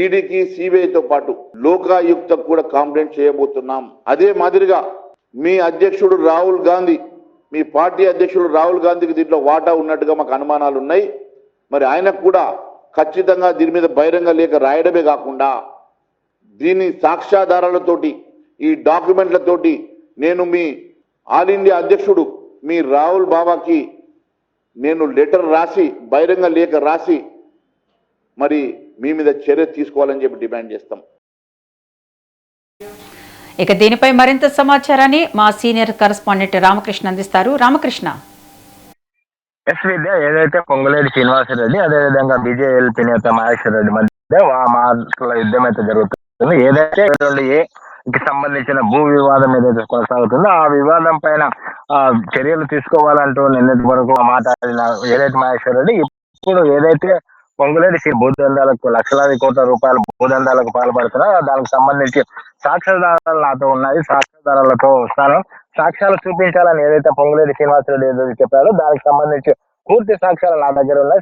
ఈడీకి సిబిఐతో పాటు లోకాయుక్తకు కూడా కంప్లైంట్ చేయబోతున్నాం. అదే మాదిరిగా మీ అధ్యక్షుడు రాహుల్ గాంధీ, మీ పార్టీ అధ్యక్షుడు రాహుల్ గాంధీకి దీంట్లో వాటా ఉన్నట్టుగా మాకు అనుమానాలు ఉన్నాయి. మరి ఆయనకు కూడా ఖచ్చితంగా దీని మీద బహిరంగ లేఖ రాయడమే కాకుండా దీని సాక్ష్యాధారాలతోటి ఈ డాక్యుమెంట్లతోటి నేను మీ ఆల్ ఇండియా అధ్యక్షుడు మీ రాహుల్ బాబాకి నేను లెటర్ రాసి బహిరంగ లేఖ రాసి మరి మీ మీద చర్య తీసుకోవాలని చెప్పి డిమాండ్ చేస్తాం. ఇక దీనిపై మరింత సమాచారాన్ని మా సీనియర్ కరెస్పాండెంట్ రామకృష్ణ అందిస్తారు. రామకృష్ణ. విద్య ఏదైతే పొంగులేటి శ్రీనివాసరెడ్డి అదేవిధంగా బీజేపీ నేత మహేశ్వర్ రెడ్డి మధ్య మాటల యుద్ధం అయితే జరుగుతుంది. ఏదైతే కి సంబంధించిన భూ వివాదం ఏదైతే కొనసాగుతుందో ఆ వివాదం పైన చర్యలు తీసుకోవాలంటూ నిన్నటి వరకు మాట్లాడిన ఏదైతే మహేశ్వర్ రెడ్డి ఇప్పుడు ఏదైతే పొంగులేటి భూదందాలకు లక్షలాది కోట్ల రూపాయల భూదందాలకు పాల్పడుతున్నారో దానికి సంబంధించి సాక్ష్యాధారాలు నాతో ఉన్నాయి, సాక్ష్యాధారాలతో వస్తాను, సాక్ష్యాలు చూపించాలని ఏదైతే పొంగులేటి శ్రీనివాసరెడ్డి ఏదైతే చెప్పారో దానికి సంబంధించి పూర్తి సాక్ష్యాలు నా దగ్గర ఉన్నాయి.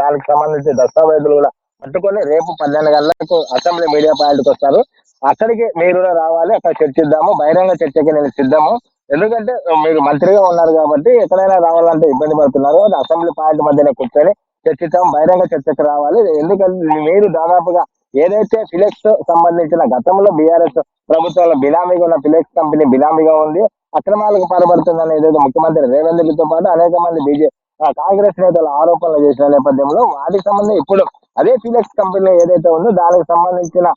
దానికి సంబంధించి దస్తావేజులు కూడా పట్టుకొని రేపు 12 గంటలకు అసెంబ్లీ మీడియా పాయింట్కి వస్తారు. అక్కడికి మీరు కూడా రావాలి, అక్కడ చర్చిద్దాము. బహిరంగ చర్చకి నేను సిద్ధము. ఎందుకంటే మీరు మంత్రిగా ఉన్నారు కాబట్టి ఎక్కడైనా రావాలంటే ఇబ్బంది పడుతున్నారు. అసెంబ్లీ పాయింట్ మధ్యన కూర్చొని చర్చిద్దాం, బహిరంగ చర్చకు రావాలి. ఎందుకంటే మీరు దాదాపుగా ఏదైతే ఫిలెక్స్ సంబంధించిన గతంలో బీఆర్ఎస్ ప్రభుత్వంలో బినామీగా ఉన్న ఫిలెక్స్ కంపెనీ బినామీగా ఉంది, అక్రమాలకు పాల్పడుతుందని ఏదైతే ముఖ్యమంత్రి రేవంత్ రెడ్డితో పాటు అనేక మంది కాంగ్రెస్ నేతలు ఆరోపణలు చేసిన నేపథ్యంలో వాటికి సంబంధించి ఇప్పుడు అదే ఫిలెక్స్ కంపెనీ ఏదైతే ఉందో దానికి సంబంధించిన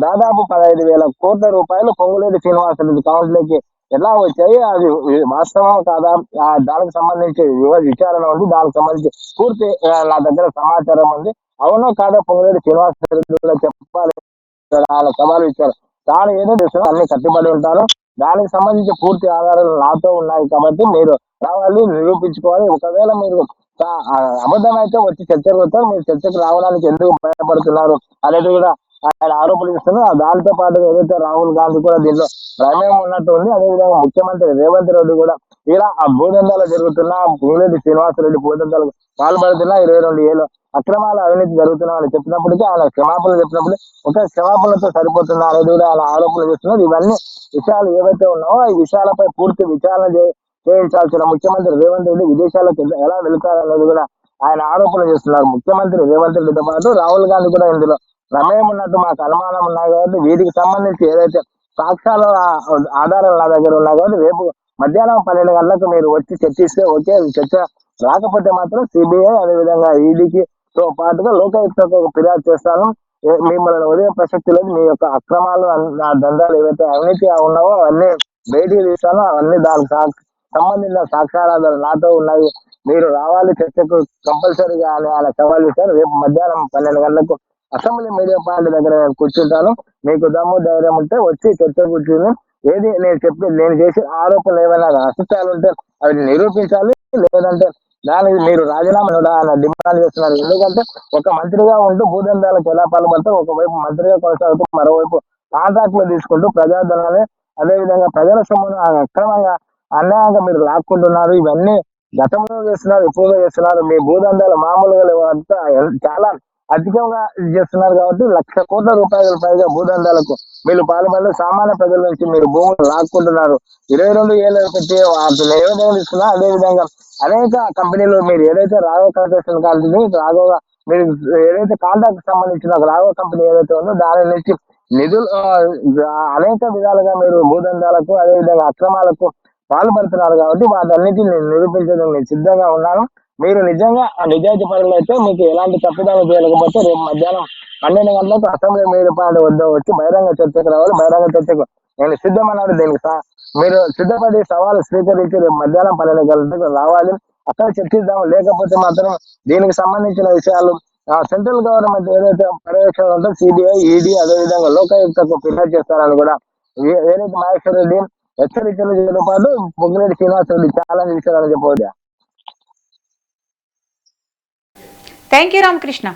దాదాపు 15,000 కోట్ల రూపాయలు పొంగులేటి శ్రీనివాసరెడ్డి కౌన్సిల్కి ఎలా వచ్చాయి, అది వాస్తవం కాదా, దానికి సంబంధించి విచారణ ఉంది. దానికి సంబంధించి పూర్తి నా దగ్గర సమాచారం ఉంది. అవునో కాదో పొంగులేటి శ్రీనివాసరెడ్డి కూడా చెప్పాలి. ఆయన సవాలు ఇచ్చారు. తాను ఏదో చేస్తారో అన్ని కట్టుబడి ఉంటారు. దానికి సంబంధించి పూర్తి ఆధారాలు నాతో ఉన్నాయి కాబట్టి మీరు రావాలి, నిరూపించుకోవాలి. ఒకవేళ మీరు అబద్ధం అయితే వచ్చి చర్చకు వస్తారు. మీరు చర్చకు రావడానికి ఎందుకు భయపడుతున్నారు అనేది కూడా ఆయన ఆరోపణలు ఇస్తున్నారు. దాంతో పాటు ఏదైతే రాహుల్ గాంధీ కూడా దీంట్లో ప్రమేయం ఉన్నట్టు ఉంది. అదేవిధంగా ముఖ్యమంత్రి రేవంత్ రెడ్డి కూడా ఇలా ఆ భూదందాలు జరుగుతున్న పొంగులేటి శ్రీనివాసరెడ్డి భూదందాలకు పాల్పడుతున్న 22 ఏళ్ళు అక్రమాల అవినీతి జరుగుతున్నామని చెప్పినప్పటికీ ఆయన క్షమాపణలు చెప్పినప్పుడు ఒక క్షమాపణలతో సరిపోతుందా అనేది కూడా ఆయన ఆరోపణలు చేస్తున్నారు. ఇవన్నీ విషయాలు ఏవైతే ఉన్నావో ఈ విషయాలపై పూర్తి విచారణ చేయించాల్సిన ముఖ్యమంత్రి రేవంత్ రెడ్డి విదేశాలకు ఎలా వెళ్తారనేది కూడా ఆయన ఆరోపణలు చేస్తున్నారు. ముఖ్యమంత్రి రేవంత్ రెడ్డితో పాటు రాహుల్ గాంధీ కూడా ఇందులో ప్రమేయం ఉన్నట్టు మాకు అనుమానం ఉన్నాయి కాబట్టి వీటికి సంబంధించి ఏదైతే సాక్ష్యాల ఆధారాలు నా దగ్గర ఉన్నాయి కాబట్టి రేపు మధ్యాహ్నం 12 గంటలకు మీరు వచ్చి చర్చిస్తే ఓకే. చర్చ రాకపోతే మాత్రం సిబిఐ అదేవిధంగా ఈడీకి తో పాటుగా లోకాయుక్తకు ఫిర్యాదు చేస్తాను. మిమ్మల్ని ఉదయ ప్రసక్తి లేదు. మీ యొక్క అక్రమాలు దందాలు ఏవైతే అవినీతి ఉన్నావో అవన్నీ బయటికి తీస్తాను. అవన్నీ దానికి సంబంధించిన సాక్ష్యాధారాలు నాతో ఉన్నాయి. మీరు రావాలి చర్చకు కంపల్సరీగా అని ఆయన సవాల్ ఇస్తారు. రేపు మధ్యాహ్నం 12 గంటలకు అసెంబ్లీ మీడియా పాయింట్ దగ్గర నేను కూర్చుంటాను. మీకు దమ్ము ధైర్యం ఉంటే వచ్చి చర్చ కూర్చుని ఏది నేను చేసిన ఆరోపణలు ఏమైనా అసత్యాలు ఉంటే అవి నిరూపించాలి. లేదంటే దానికి మీరు రాజీనామా ఆయన డిమాండ్ చేస్తున్నారు. ఎందుకంటే ఒక మంత్రిగా ఉంటూ భూదందాలకు ఎలా పాల్పడతారు, ఒకవైపు మంత్రిగా కొనసాగుతూ మరోవైపు కాంట్రాక్టులు తీసుకుంటూ ప్రజాధనాన్ని అదేవిధంగా ప్రజల సొమ్మును అక్రమంగా అన్యాయంగా మీరు లాక్కుంటున్నారు. ఇవన్నీ గతంలో చేస్తున్నారు, ఎక్కువగా చేస్తున్నారు. మీ భూదందాలు మామూలుగా చాలా అధికంగా చేస్తున్నారు కాబట్టి 1,00,000 కోట్ల రూపాయల పైగా భూదందాలకు మీరు పాల్పడి సామాన్య ప్రజల నుంచి మీరు భూములు లాక్కుంటున్నారు. 22 ఏళ్ళు పెట్టి వాటిని ఏ విధంగా తీసుకున్నా అదేవిధంగా అనేక కంపెనీలు మీరు ఏదైతే రాఘవ కన్స్ట్రక్షన్ కంపెనీ రాఘవ మీరు ఏదైతే కాంట్రాక్ట్ సంబంధించిన రాఘవ కంపెనీ ఏదైతే ఉందో దాని నుంచి నిధులు అనేక విధాలుగా మీరు భూదందాలకు అదేవిధంగా అక్రమాలకు పాల్పడుతున్నారు కాబట్టి వాటన్నిటిని నేను నిరూపించడానికి నేను సిద్ధంగా ఉన్నాను. మీరు నిజంగా నిజాయితీ పరులు అయితే మీకు ఎలాంటి తప్పిదాలు చేయలేకపోతే రేపు మధ్యాహ్నం 12 గంటలకు అసెంబ్లీ మీడియా పాయింట్ వద్ద వచ్చి బహిరంగ చర్చకు రావాలి. బహిరంగ చర్చకు నేను సిద్ధమన్నాడు. దీనికి మీరు సిద్ధపడి సవాలు స్వీకరించి రేపు మధ్యాహ్నం 12 గంటలకు రావాలి. అక్కడ చర్చిద్దాం. లేకపోతే మాత్రం దీనికి సంబంధించిన విషయాలు సెంట్రల్ గవర్నమెంట్ ఏదైతే పర్యవేక్షణ ఉందో సిబిఐ ఈడీ అదేవిధంగా లోకాయుక్తకు ఫిర్యాదు చేస్తారని కూడా ఏదైతే మహేశ్వర్ రెడ్డి హెచ్చరించడంతో పాటు పొంగులేటి శ్రీనివాసరెడ్డి ఛాలెంజ్ ఇచ్చారని చెప్పవచ్చు. Thank you Ramakrishna.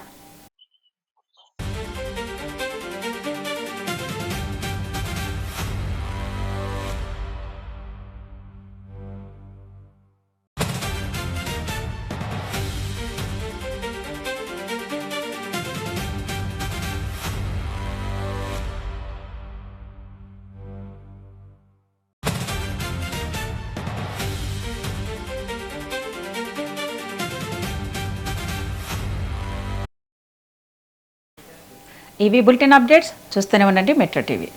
ఇవి బులెటిన్ అప్డేట్స్. చూస్తూనే ఉండండి మెట్రో టీవీ.